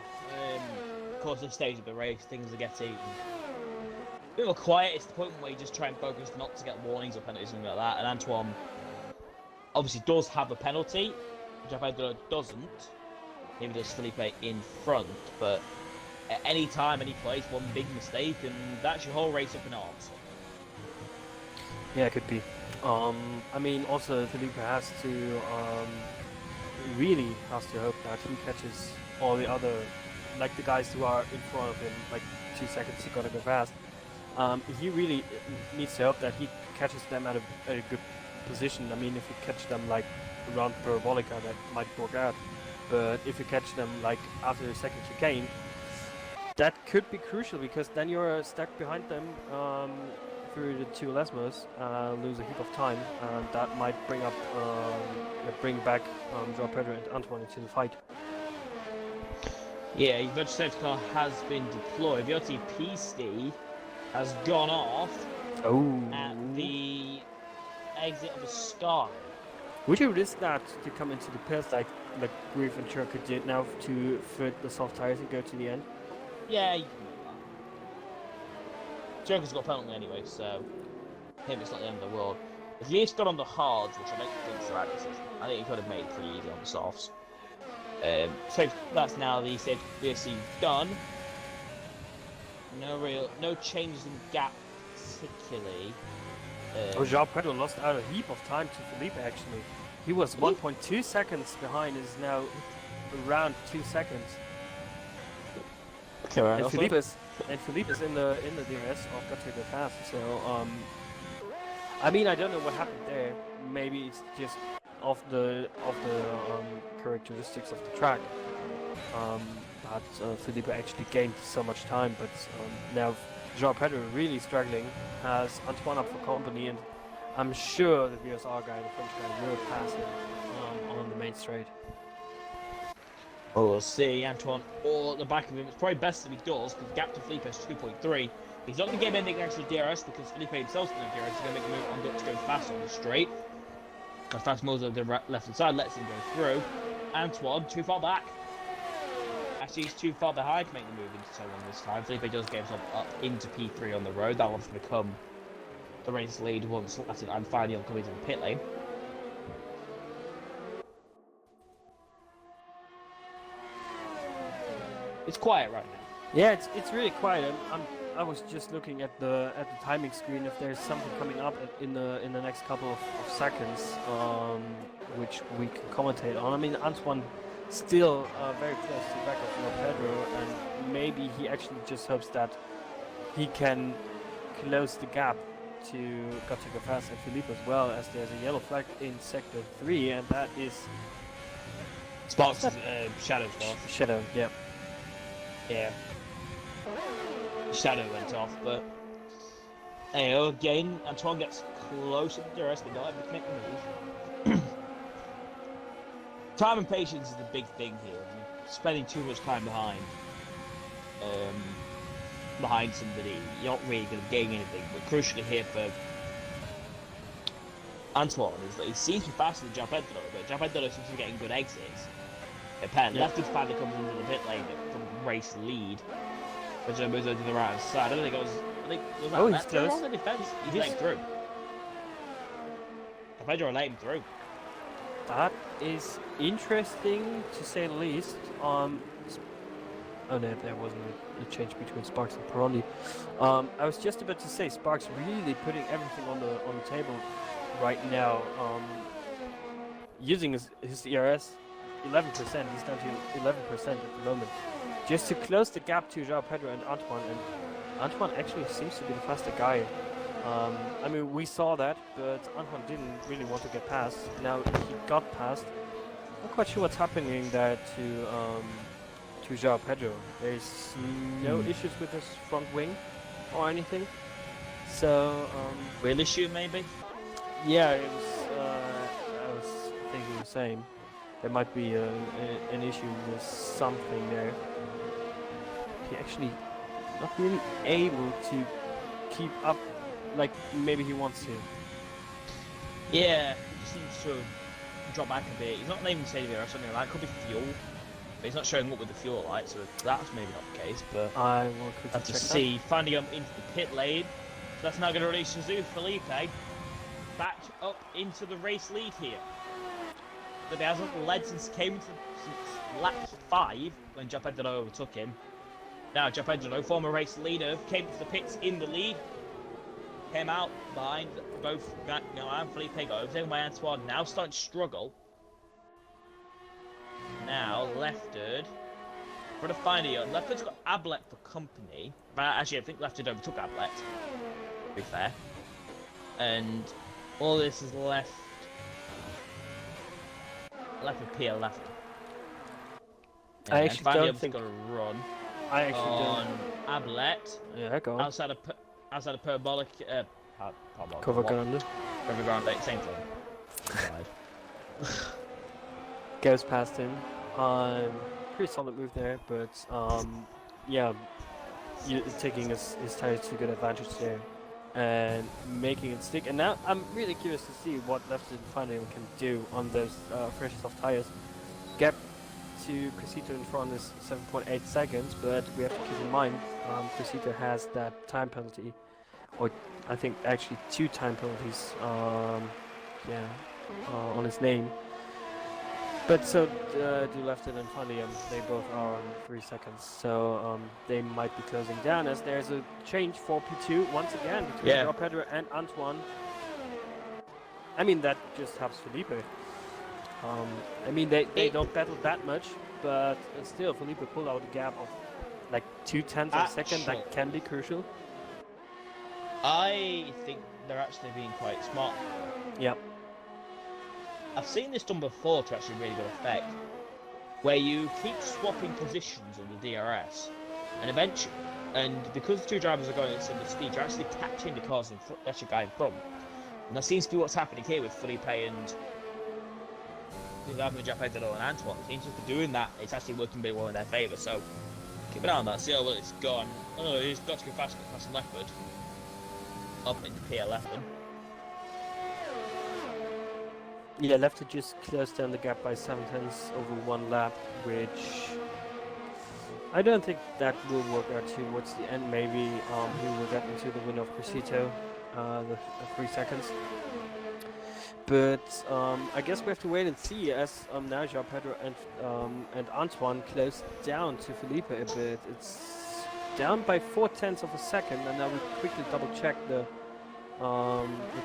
of course, this stage of the race, things are getting a bit more quiet. It's the point where you just try and focus not to get warnings or penalties, something like that. And Antoine obviously does have a penalty, which Pedro doesn't. Maybe does Felipe in front, but at any time, any place, one big mistake, and that's your whole race up in arms. Yeah, it could be. I mean, also Felipe has to really has to hope that he catches all the other, like the guys who are in front of him, like 2 seconds. He gotta go fast. he really needs to hope that he catches them at a good position. I mean, if you catch them like around Parabolica, that might work out. But if you catch them like after the second chicane, that could be crucial because then you're stuck behind them through the two Lesmos, lose a heap of time, and that might bring back Joao Pedro and Antoine into the fight. Yeah, your virtual safety car has been deployed. The OTP Steve has gone off at the exit of the sky. Would you risk that to come into the pits like Grief and Churka did now to fit the soft tires and go to the end? Yeah. Joker's got a penalty anyway, so him it's not the end of the world. If Leaf's got on the hards, which I don't think is the right decision, I think he could have made it pretty easy on the softs. So that's now the safety done. No changes in gap particularly. Joao Pedro lost out a heap of time to Felipe actually. He was 1.2 seconds behind, is now around 2 seconds. Okay, right. And Felipe is in the DRS of Gautier Fast. So I mean, I don't know what happened there. Maybe it's just of the characteristics of the track. But Felipe actually gained so much time. But now Joao Pedro really struggling. Has Antoine up for company, and I'm sure the VSR guy, the French guy, will pass him on the main straight. Well, we'll see. Antoine or at the back of him. It's probably best if he does, because the gap to Felipe is 2.3. He's not going to get anything extra DRS because Felipe himself's going to DRS. He's going to make a move on to go fast on the straight. Because fast moves on the left hand side lets him go through. Antoine too far back. Actually, he's too far behind to make the move into so on this time. Felipe does get himself up into P3 on the road. That one's going to become the race lead once and finally coming to the pit lane. It's quiet right now. Yeah, it's really quiet. I was just looking at the timing screen if there's something coming up in the next couple of seconds, which we can commentate on. I mean, Antoine still very close to the back of Joao Pedro, and maybe he actually just hopes that he can close the gap to Gautier Fast and Philippe as well, as there's a yellow flag in sector 3, and that is Sparks Shadow off. Shadow, yeah. Yeah. Shadow went off, but anyway, again, Antoine gets closer to the rest, but not able to make the move. Time and patience is the big thing here. You're spending too much time behind somebody, you're not really going to gain anything. But crucially here for Antoine is that he seems to be faster than Joao Pedro, but Joao Pedro seems to be getting good exits. Left is finally comes into the pit lane from race lead. But Joe moves over to the right hand side. I don't think it was. I think was that he's close. on the defense. He's letting through. Pedro let him through. That is interesting to say the least. Oh no, there wasn't a change between Sparks and Perondi. I was just about to say Sparks really putting everything on the table right now. Using his ERS 11%. He's down to 11% at the moment. Just to close the gap to Joao Pedro and Antoine, and Antoine actually seems to be the faster guy. I mean, we saw that, but Antoine didn't really want to get past. Now he got past. Not quite sure what's happening there to Joao Pedro. There's no issues with his front wing or anything. So Real issue maybe? yeah, it was. I was thinking the same. There might be an issue with something there. He actually not really able to keep up like maybe he wants to. Yeah, he seems to drop back a bit. He's not naming Savior or something like that. Could be fuel, but he's not showing up with the fuel light, so that's maybe not the case. But I will quickly have to check see. Finding him into the pit lane. So that's now going to release Jesus Felipe back up into the race lead here. But he hasn't led since since lap 5 when Joao Pedro overtook him. Now Joao Pedro, former race leader, came to the pits in the lead. Came out behind both and Felipe got overtaken by Antoine. Now starting to struggle. Now lefted. For the final year, Leopard's got Ablet for company. But actually, I think Leopard overtook Ablet, to be fair. And all this is left with P11. I actually don't think... got a run I actually on don't... Ablet. Yeah, go on. Outside of Parabolic... Cover Grande. Cover Grande, same thing. Goes past him. Pretty solid move there, but yeah, taking his tires to good advantage there and making it stick. And now I'm really curious to see what Left in Final can do on those fresh soft tires. Gap to Crescito in front is 7.8 seconds, but we have to keep in mind Crescito has that time penalty, or I think actually 2 time penalties. On his name. But so do Lefton and Funny, they both are on 3 seconds, so they might be closing down as there's a change for P2 once again between Joao Pedro and Antoine. I mean, that just helps Felipe. I mean, they don't battle that much, but still, Felipe pulled out a gap of like 0.2 of a second. That can be crucial. I think they're actually being quite smart. Yep. I've seen this done before to actually really good effect, where you keep swapping positions on the DRS, and eventually, because the 2 drivers are going at similar speed, you're actually catching the cars in front, that's your guy in front. And that seems to be what's happening here with Felipe and Pedro and Antoine. It seems to be doing that. It's actually working very well in their favour. So keep an eye on that. See how well it's gone. Oh, he's got to go faster past Leopard up into P11. Yeah, left to just close down the gap by 0.7 over 1 lap, which I don't think that will work out towards the end. Maybe he will get into the win of Crescito, the 3 seconds. But I guess we have to wait and see as now Joao Pedro and Antoine close down to Felipe a bit. It's down by 0.4 of a second, and now we quickly double check the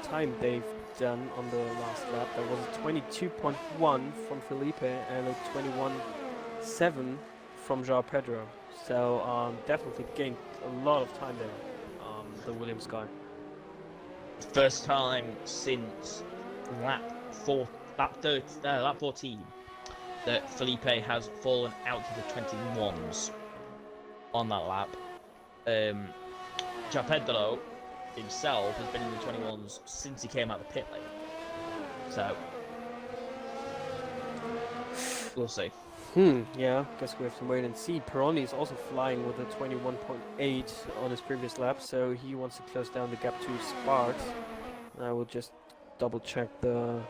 time they've done on the last lap. That was a 22.1 from Felipe and a 21.7 from Joao Pedro. So definitely gained a lot of time there, the Williams guy. First time since lap 14 that Felipe has fallen out to the 21s on that lap. Joao Pedro himself has been in the 21s since he came out of the pit lane. So we'll see. Yeah, guess we have to wait and see. Peroni is also flying with a 21.8 on his previous lap, so he wants to close down the gap to Sparks. I will just double check the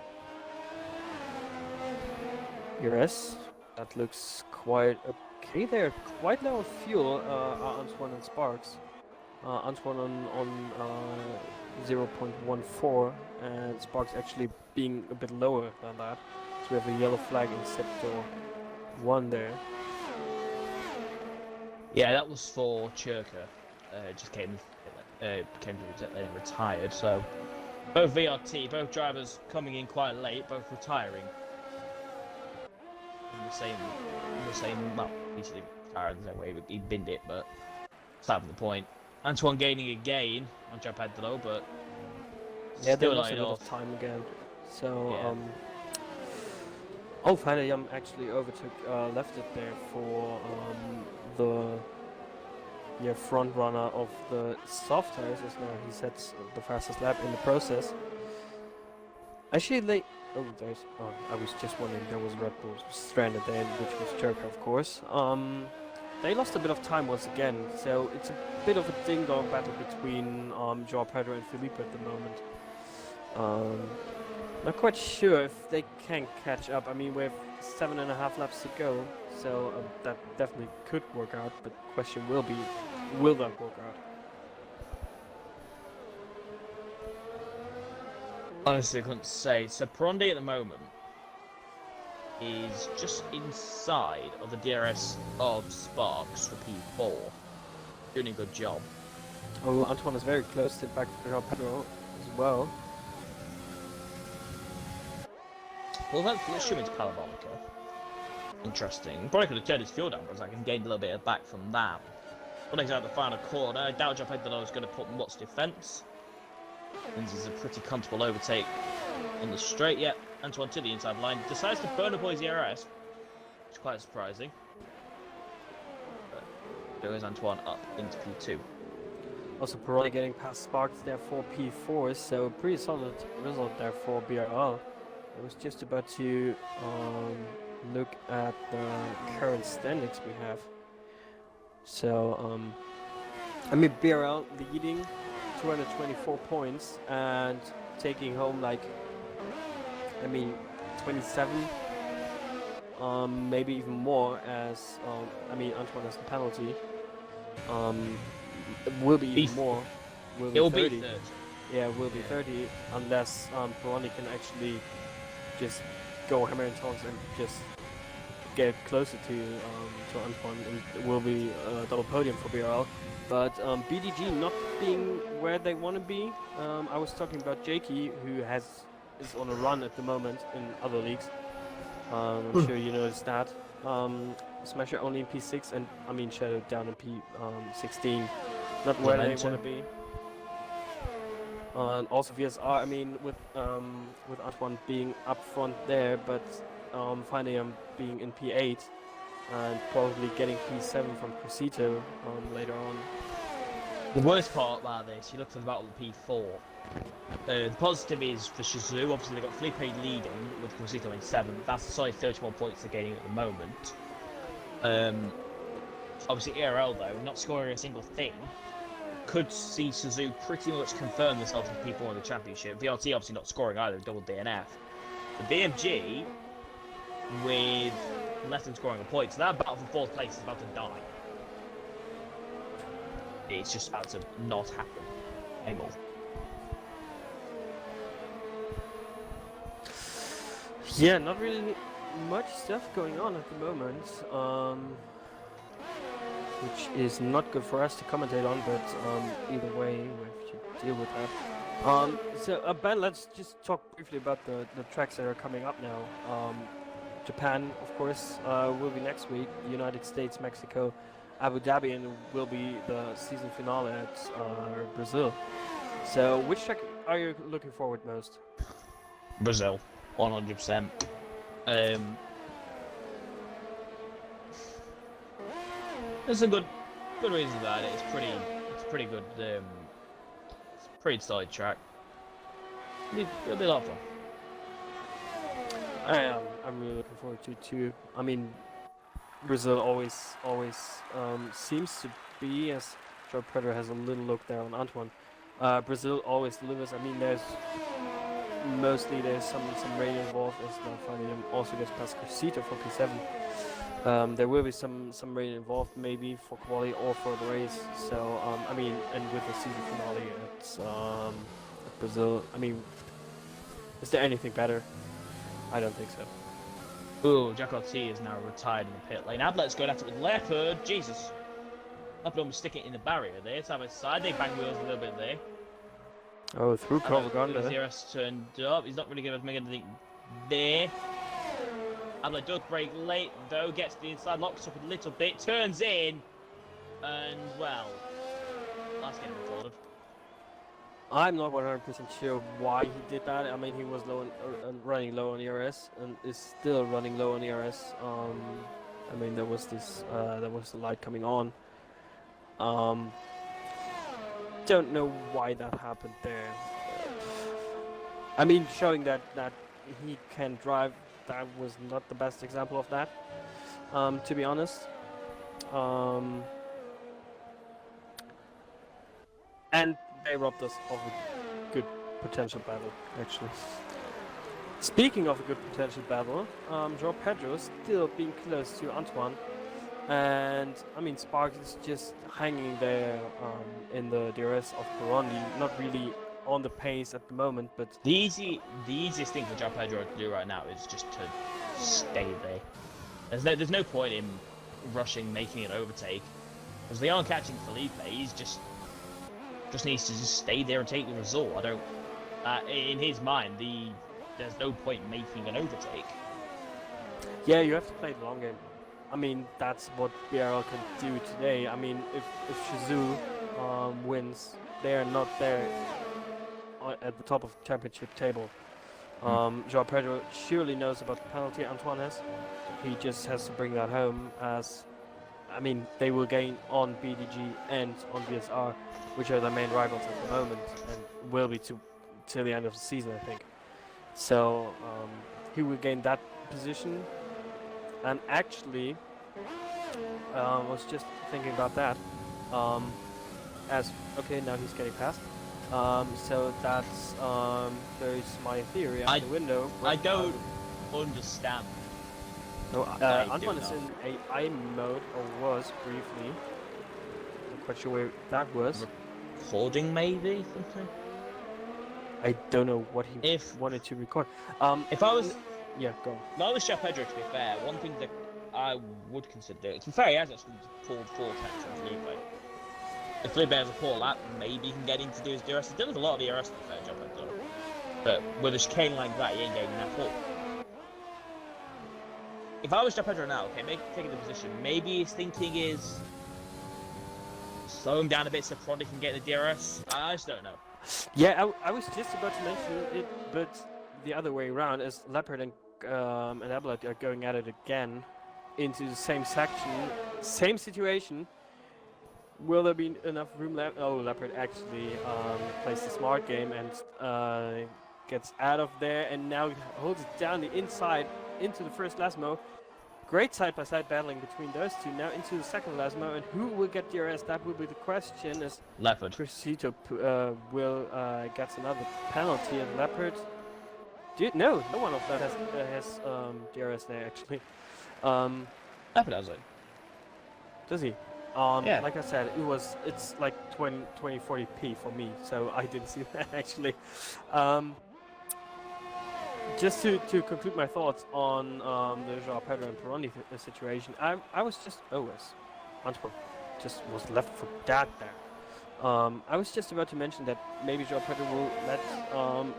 ERS. That looks quite okay there. Quite low on fuel, Antoine and Sparks. Antoine on 0.14 and Sparks actually being a bit lower than that. So we have a yellow flag in sector 1 there. Yeah, that was for Churka. Just came to retired. So both VRT, both drivers coming in quite late, both retiring. In the same. Well, he didn't retire in the same way. He binned it, but that's not the point. Antoine gaining a gain on Joao Pedro, but yeah, still there was a lot of time again. So finally, actually overtook Lefted there for the front runner of the soft tires. As now he sets the fastest lap in the process. Actually, I was just wondering, there was Red Bull stranded there, which was Churka, of course. They lost a bit of time once again, so it's a bit of a ding-dong battle between Joao Pedro and Felipe at the moment. Not quite sure if they can catch up. I mean, we have 7.5 laps to go, so that definitely could work out, but the question will be, will that work out? Honestly, I couldn't say. So Perondi at the moment is just inside of the DRS of Sparks for P4. Doing a good job. Oh, Antoine is very close to back to Joao Pedro as well. Well, let's zoom into Parabolica. Interesting. Probably could have turned his fuel down because I can gain a little bit of back from that. When he's out the final corner, I doubt I that I was going to put much defence. And this is a pretty comfortable overtake on the straight. Yet Antoine to the inside line decides to burn up his ERS, which is quite surprising. But there goes Antoine up into P2. Also, Pirelli getting past Sparks there for P4, so pretty solid result there for BRL. I was just about to look at the current standings we have. So, I mean, BRL leading 224 points and taking home like, I mean, 27, maybe even more as, I mean, Antoine has the penalty. It will be even more. It will be 30. Yeah, it will be 30 unless Pirelli can actually just go hammer and tongs and just get closer to Antoine, and it will be a double podium for BRL. But BDG not being where they want to be. I was talking about Jakey, who is on a run at the moment in other leagues. I'm sure you noticed that. Smasher only in P6, and I mean Shadow down in P16. Not where they want to be. And also VSR, I mean, with Antoine being up front there, but finally being in P8 and probably getting P7 from Crucito later on. The worst part about this, you look at the battle of P4. The positive is for Shizou, obviously they've got Felipe leading with Crucito in 7th. That's the solid 31 points they're gaining at the moment. Obviously ERL though, not scoring a single thing, could see Suzu pretty much confirm themselves as P4 in the championship. VRT obviously not scoring either, double DNF. The BMG, with less than scoring a point, so that battle for 4th place is about to die. It's just about to not happen anymore. Yeah, not really much stuff going on at the moment, which is not good for us to commentate on, but either way, we have to deal with that. So, Ben, let's just talk briefly about the tracks that are coming up now. Japan, of course, will be next week. United States, Mexico, Abu Dhabi, and will be the season finale at Brazil. So, which track are you looking forward most? Brazil, 100%. There's a good reason for that. It's pretty good. It's a pretty solid track. It'll be a lot of fun. I'm really looking forward to it too. I mean, Brazil always seems to be, as Joe Predator has a little look there on Antoine. Brazil always delivers. I mean, there's some rain involved as now finally also gets past Crucito for P7. There will be some rain involved maybe for quali or for the race. So I mean, and with the season finale at Brazil, I mean, is there anything better? I don't think so. Ooh, Jack T is now retired in the pit lane. Ablet's going after it with Leopard. Jesus. Leopard almost sticking it in the barrier there. Side by side, they bang wheels a little bit there. Oh, through Corvaganda. Zeros turned up. He's not really going to make anything there. Ablet does break late, though. Gets the inside, locks up a little bit, turns in, and well, that's getting recorded. I'm not 100% sure why he did that. I mean, he was running low on ERS and is still running low on ERS. I mean, there was the light coming on. Don't know why that happened there. I mean, showing that he can drive, that was not the best example of that, to be honest. And they robbed us of a good potential battle, actually. Speaking of a good potential battle, João Pedro still being close to Antoine. And, I mean, Sparks is just hanging there in the DRS of Pirelli, not really on the pace at the moment, but... The easiest thing for João Pedro to do right now is just to stay there. There's no point in rushing, making an overtake. Because they aren't catching Felipe, he's just needs to just stay there and take the result. I don't... in his mind, there's no point making an overtake. Yeah, you have to play the long game. I mean, that's what BRL can do today. I mean, if Shizou wins, they are not there at the top of the championship table. Joao Pedro surely knows about the penalty Antoine has. He just has to bring that home as, I mean, they will gain on BDG and on VSR, which are the main rivals at the moment, and will be till the end of the season, I think. So he will gain that position. And actually, I was just thinking about that. Okay, now he's getting past. So that's there's my theory out the window. I don't understand. No, I do Antoine is not. in AI mode, or was briefly. Not quite sure where that was. Recording maybe something. I don't know what he If- wanted to record. If I was Yeah, go on. If I was Joao Pedro, to be fair, one thing that I would consider doing, to be fair, he has actually pulled 4 taps on Felipe. If Felipe has a poor lap, maybe he can get in to do his DRS. He does a lot of DRS, to be fair, Joao Pedro. But with a chicane like that, he ain't getting that pull. If I was Joao Pedro now, okay, taking the position, maybe his thinking is slow him down a bit so Prodi can get the DRS. I just don't know. Yeah, I was just about to mention it, but the other way around, as Leopard and Abelet are going at it again into the same section, same situation. Will there be enough room left? Oh, Leopard actually plays the smart game and gets out of there and now holds it down the inside into the first Lasmo. Great side-by-side battling between those two. Now into the second Lasmo, and who will get DRS? That will be the question, as Leopard. Crescito will gets another penalty, and Leopard. No one of that has DRS there actually. Leopard has it. Does he? Yeah. Like I said, it's like 2040p for me, so I didn't see that actually. Just to conclude my thoughts on the Joao Pedro and Pironi situation, I was just Antoine just was left for dead there. I was just about to mention that maybe Joao Pedro will let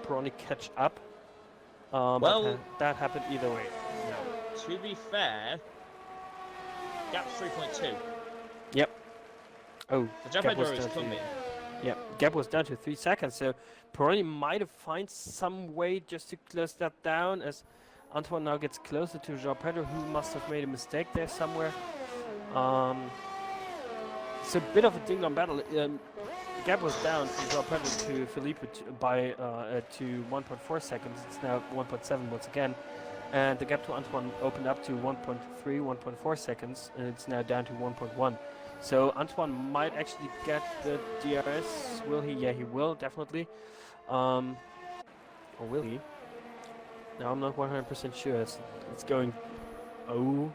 Pironi catch up. Well, that happened either way. No. To be fair, gap's 3.2. Yep. Oh, So Joao gap was Pedro is down to- coming. Yeah, gap was down to 3 seconds, so Pironi might have found some way just to close that down, as Antoine now gets closer to Joao Pedro, who must have made a mistake there somewhere. It's a bit of a ding-dong battle. Gap was down from Joao Pedro to Felipe by 1.4 seconds. It's now 1.7 once again, and the gap to Antoine opened up to 1.3, 1.4 seconds, and it's now down to 1.1. So Antoine might actually get the DRS. Will he? Yeah, he will, definitely. Or will he? No, I'm not 100% sure. It's going... Oh.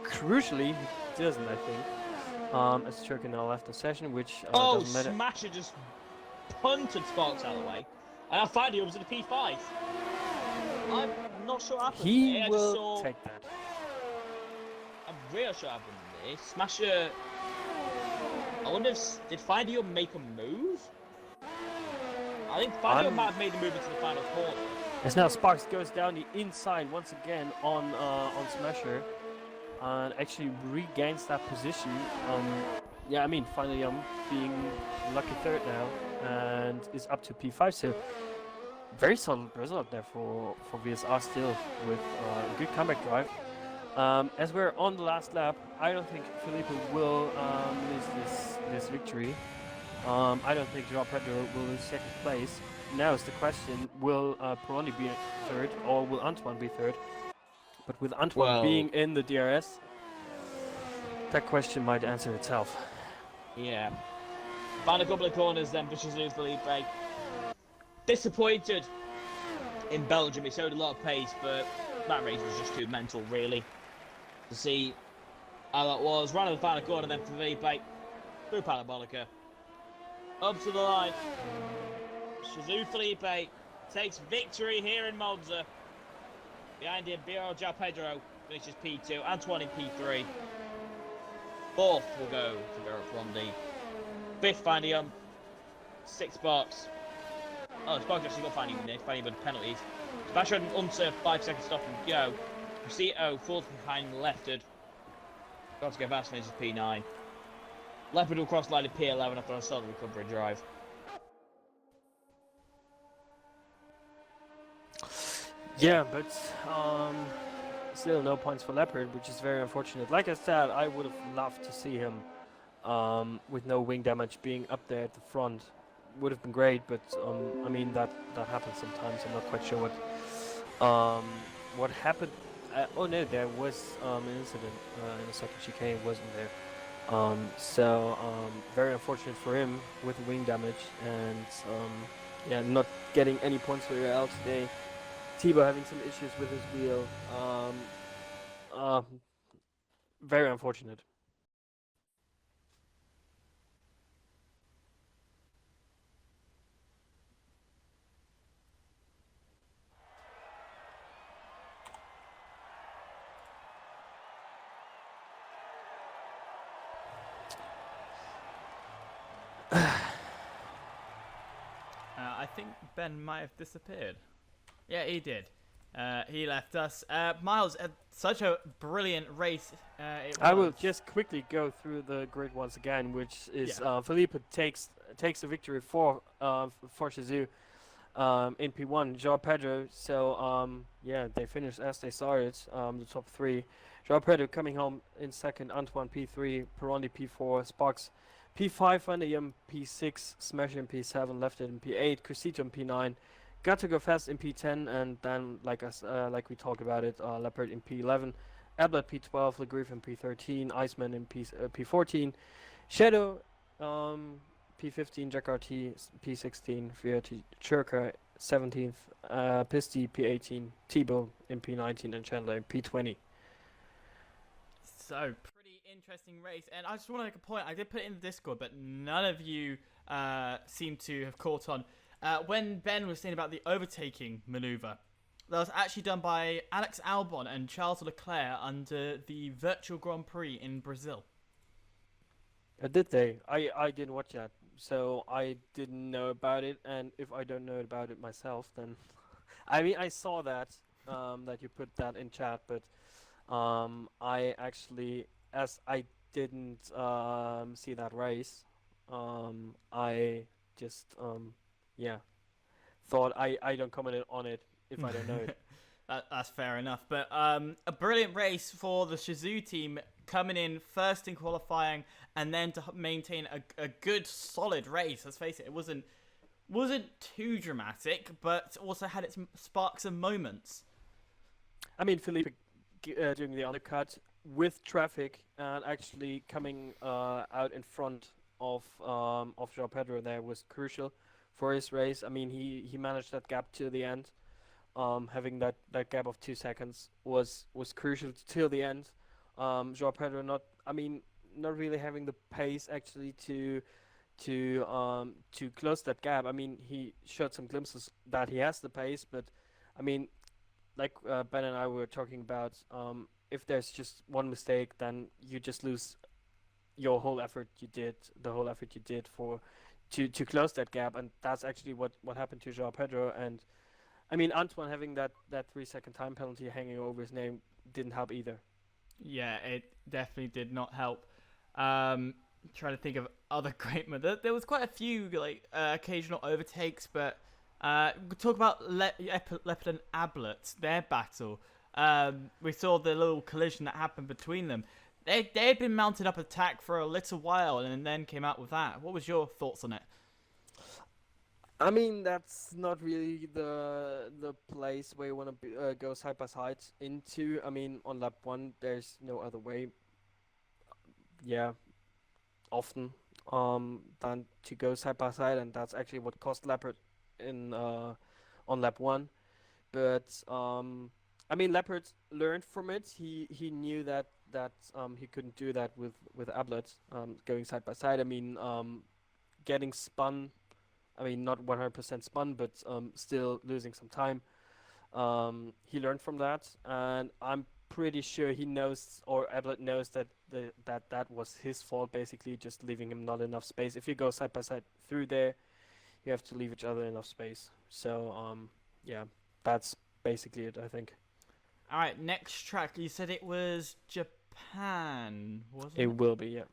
Crucially, he doesn't, I think. As Turk now left the session, which doesn't matter. Smasher just punted Sparks out of the way. And I find he was in the P5. I'm not sure what happened. He there. I just will saw... take that. I'm real sure what happened there. Smasher... I wonder if... Did Fidio make a move? I think Fidio might have made the move into the final corner. As now Sparks goes down the inside once again on Smasher, and actually regains that position. Yeah, I mean, finally being lucky third now, and is up to P5. So very solid result there for VSR still, with a good comeback drive. As we're on the last lap, I don't think Felipe will lose this victory. I don't think Joao Pedro will lose second place. Now is the question, will Pironi be third, or will Antoine be third? But with Antoine being in the DRS, that question might answer itself. Yeah. Found a couple of corners then for Shizou Felipe. Disappointed in Belgium. He showed a lot of pace, but that race was just too mental, really. To see how that was. Ran to the final corner then for Felipe. Through Parabolica. Up to the line. Shizou Felipe takes victory here in Monza. Behind him, Joao Pedro finishes P2. Antoine in P3. Fourth will go to Garrett Rondi. Fifth, Fandium. Sixth, Sparks. Oh, Sparks actually got Fandium in there. Fandium with penalties. Smasher had an unserved 5-second stop and go. Crucito falls behind Leopard. Got to go fast, finishes P9. Leopard will cross line at P11 after a solid recovery drive. Yeah, but still no points for Leopard, which is very unfortunate. Like I said, I would have loved to see him with no wing damage being up there at the front. Would have been great, but I mean that happens sometimes. I'm not quite sure what happened. Oh no, there was an incident in the second chicane, wasn't there? So very unfortunate for him with wing damage, and yeah, not getting any points for Real today. Thibaut having some issues with his wheel. Very unfortunate. I think Ben might have disappeared. Yeah, he did. He left us. Miles, such a brilliant race. I will just quickly go through the grid once again, which is Felipe takes the victory for Shizou in P1. João Pedro, so yeah, they finished as they started, the top three. João Pedro coming home in second, Antoine P3, Perondi P4, Sparks P5, Vanderjam P6, Smasher in P7, Left in P8, Crucito in P9. Got to go fast in P10, and then like we talked about it, Leopard in P11, Ablet P12, Legriff in P13, Iceman in P14, Shadow P15, Jack RT P16, Fiat Churka 17th, Pisty P18, Thibaut in P19, and Chandler in P20. So pretty interesting race, and I just want to make a point. I did put it in the Discord, but none of you seem to have caught on. When Ben was saying about the overtaking maneuver, that was actually done by Alex Albon and Charles Leclerc under the Virtual Grand Prix in Brazil. Did they? I didn't watch that, so I didn't know about it. And if I don't know about it myself, then I mean I saw that that you put that in chat, but I actually, as I didn't see that race, I just yeah, thought I don't comment on it if I don't know it. That's fair enough. But a brilliant race for the Shizou team, coming in first in qualifying and then to maintain a good solid race. Let's face it, it wasn't too dramatic, but also had its sparks and moments. I mean, Felipe doing the undercut with traffic and actually coming out in front of João Pedro there was crucial for his race. I mean, he managed that gap to the end. Having that gap of 2 seconds was crucial till the end. João Pedro not really having the pace actually to close that gap. I mean, he showed some glimpses that he has the pace, but I mean, like Ben and I were talking about, if there's just one mistake, then you just lose your whole effort you did, to close that gap, and that's actually what happened to João Pedro. And I mean, Antoine having that 3-second time penalty hanging over his name didn't help either. Yeah, it definitely did not help. Trying to think of other great moments. There was quite a few occasional overtakes, but we'll talk about Leopard and Ablet, their battle. We saw the little collision that happened between them. They had been mounted up attack for a little while and then came out with that. What was your thoughts on it? I mean, that's not really the place where you want to go side by side into. I mean, on lap 1, there's no other way. Yeah, often than to go side by side, and that's actually what cost Leopard in on lap 1. But I mean, Leopard learned from it. He knew that he couldn't do that with Ablet going side by side. I mean, getting spun. I mean, not 100% spun, but still losing some time. He learned from that, and I'm pretty sure he knows, or Ablet knows, that that was his fault, basically, just leaving him not enough space. If you go side by side through there, you have to leave each other enough space. So, yeah, that's basically it, I think. All right, next track. You said it was Japan, wasn't it? It will be, yeah.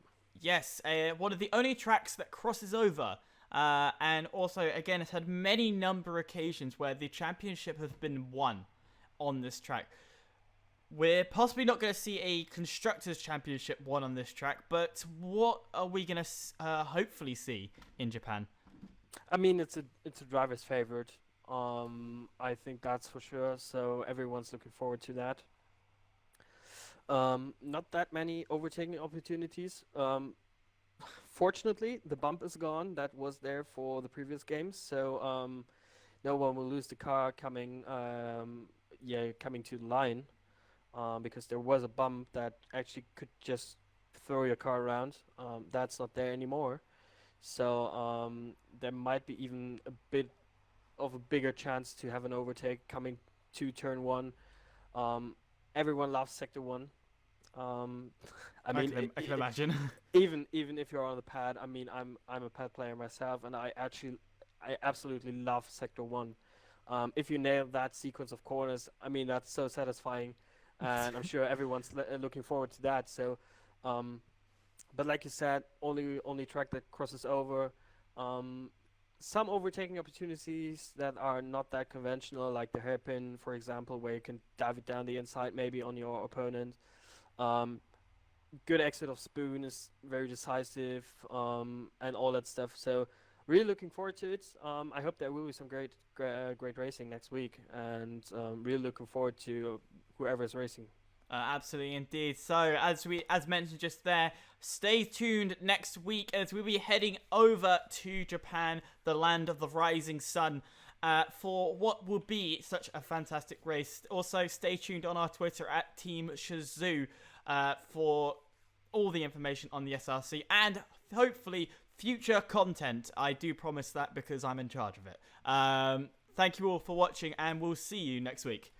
Yes, one of the only tracks that crosses over. And also, again, it's had many number of occasions where the championship has been won on this track. We're possibly not going to see a Constructors' Championship won on this track, but what are we going to hopefully see in Japan? I mean, it's a driver's favorite. I think that's for sure. So everyone's looking forward to that. Not that many overtaking opportunities. Fortunately, the bump is gone. That was there for the previous games, so no one will lose the car coming to the line, because there was a bump that actually could just throw your car around. That's not there anymore, so there might be even a bit of a bigger chance to have an overtake coming to turn 1. Everyone loves Sector 1. I mean, I can imagine. even if you're on the pad, I mean, I'm a pad player myself, and I absolutely love Sector 1. If you nail that sequence of corners, I mean, that's so satisfying, and I'm sure everyone's looking forward to that. So, but like you said, only track that crosses over. Some overtaking opportunities that are not that conventional, like the hairpin, for example, where you can dive it down the inside maybe on your opponent. Good exit of Spoon is very decisive, and all that stuff. So really looking forward to it. I hope there will be some great racing next week, and really looking forward to whoever is racing. Absolutely indeed. So as mentioned just there, stay tuned next week as we'll be heading over to Japan, the land of the rising sun, for what will be such a fantastic race. Also, stay tuned on our Twitter at Team Shazoo for all the information on the SRC and hopefully future content. I do promise that because I'm in charge of it. Thank you all for watching, and we'll see you next week.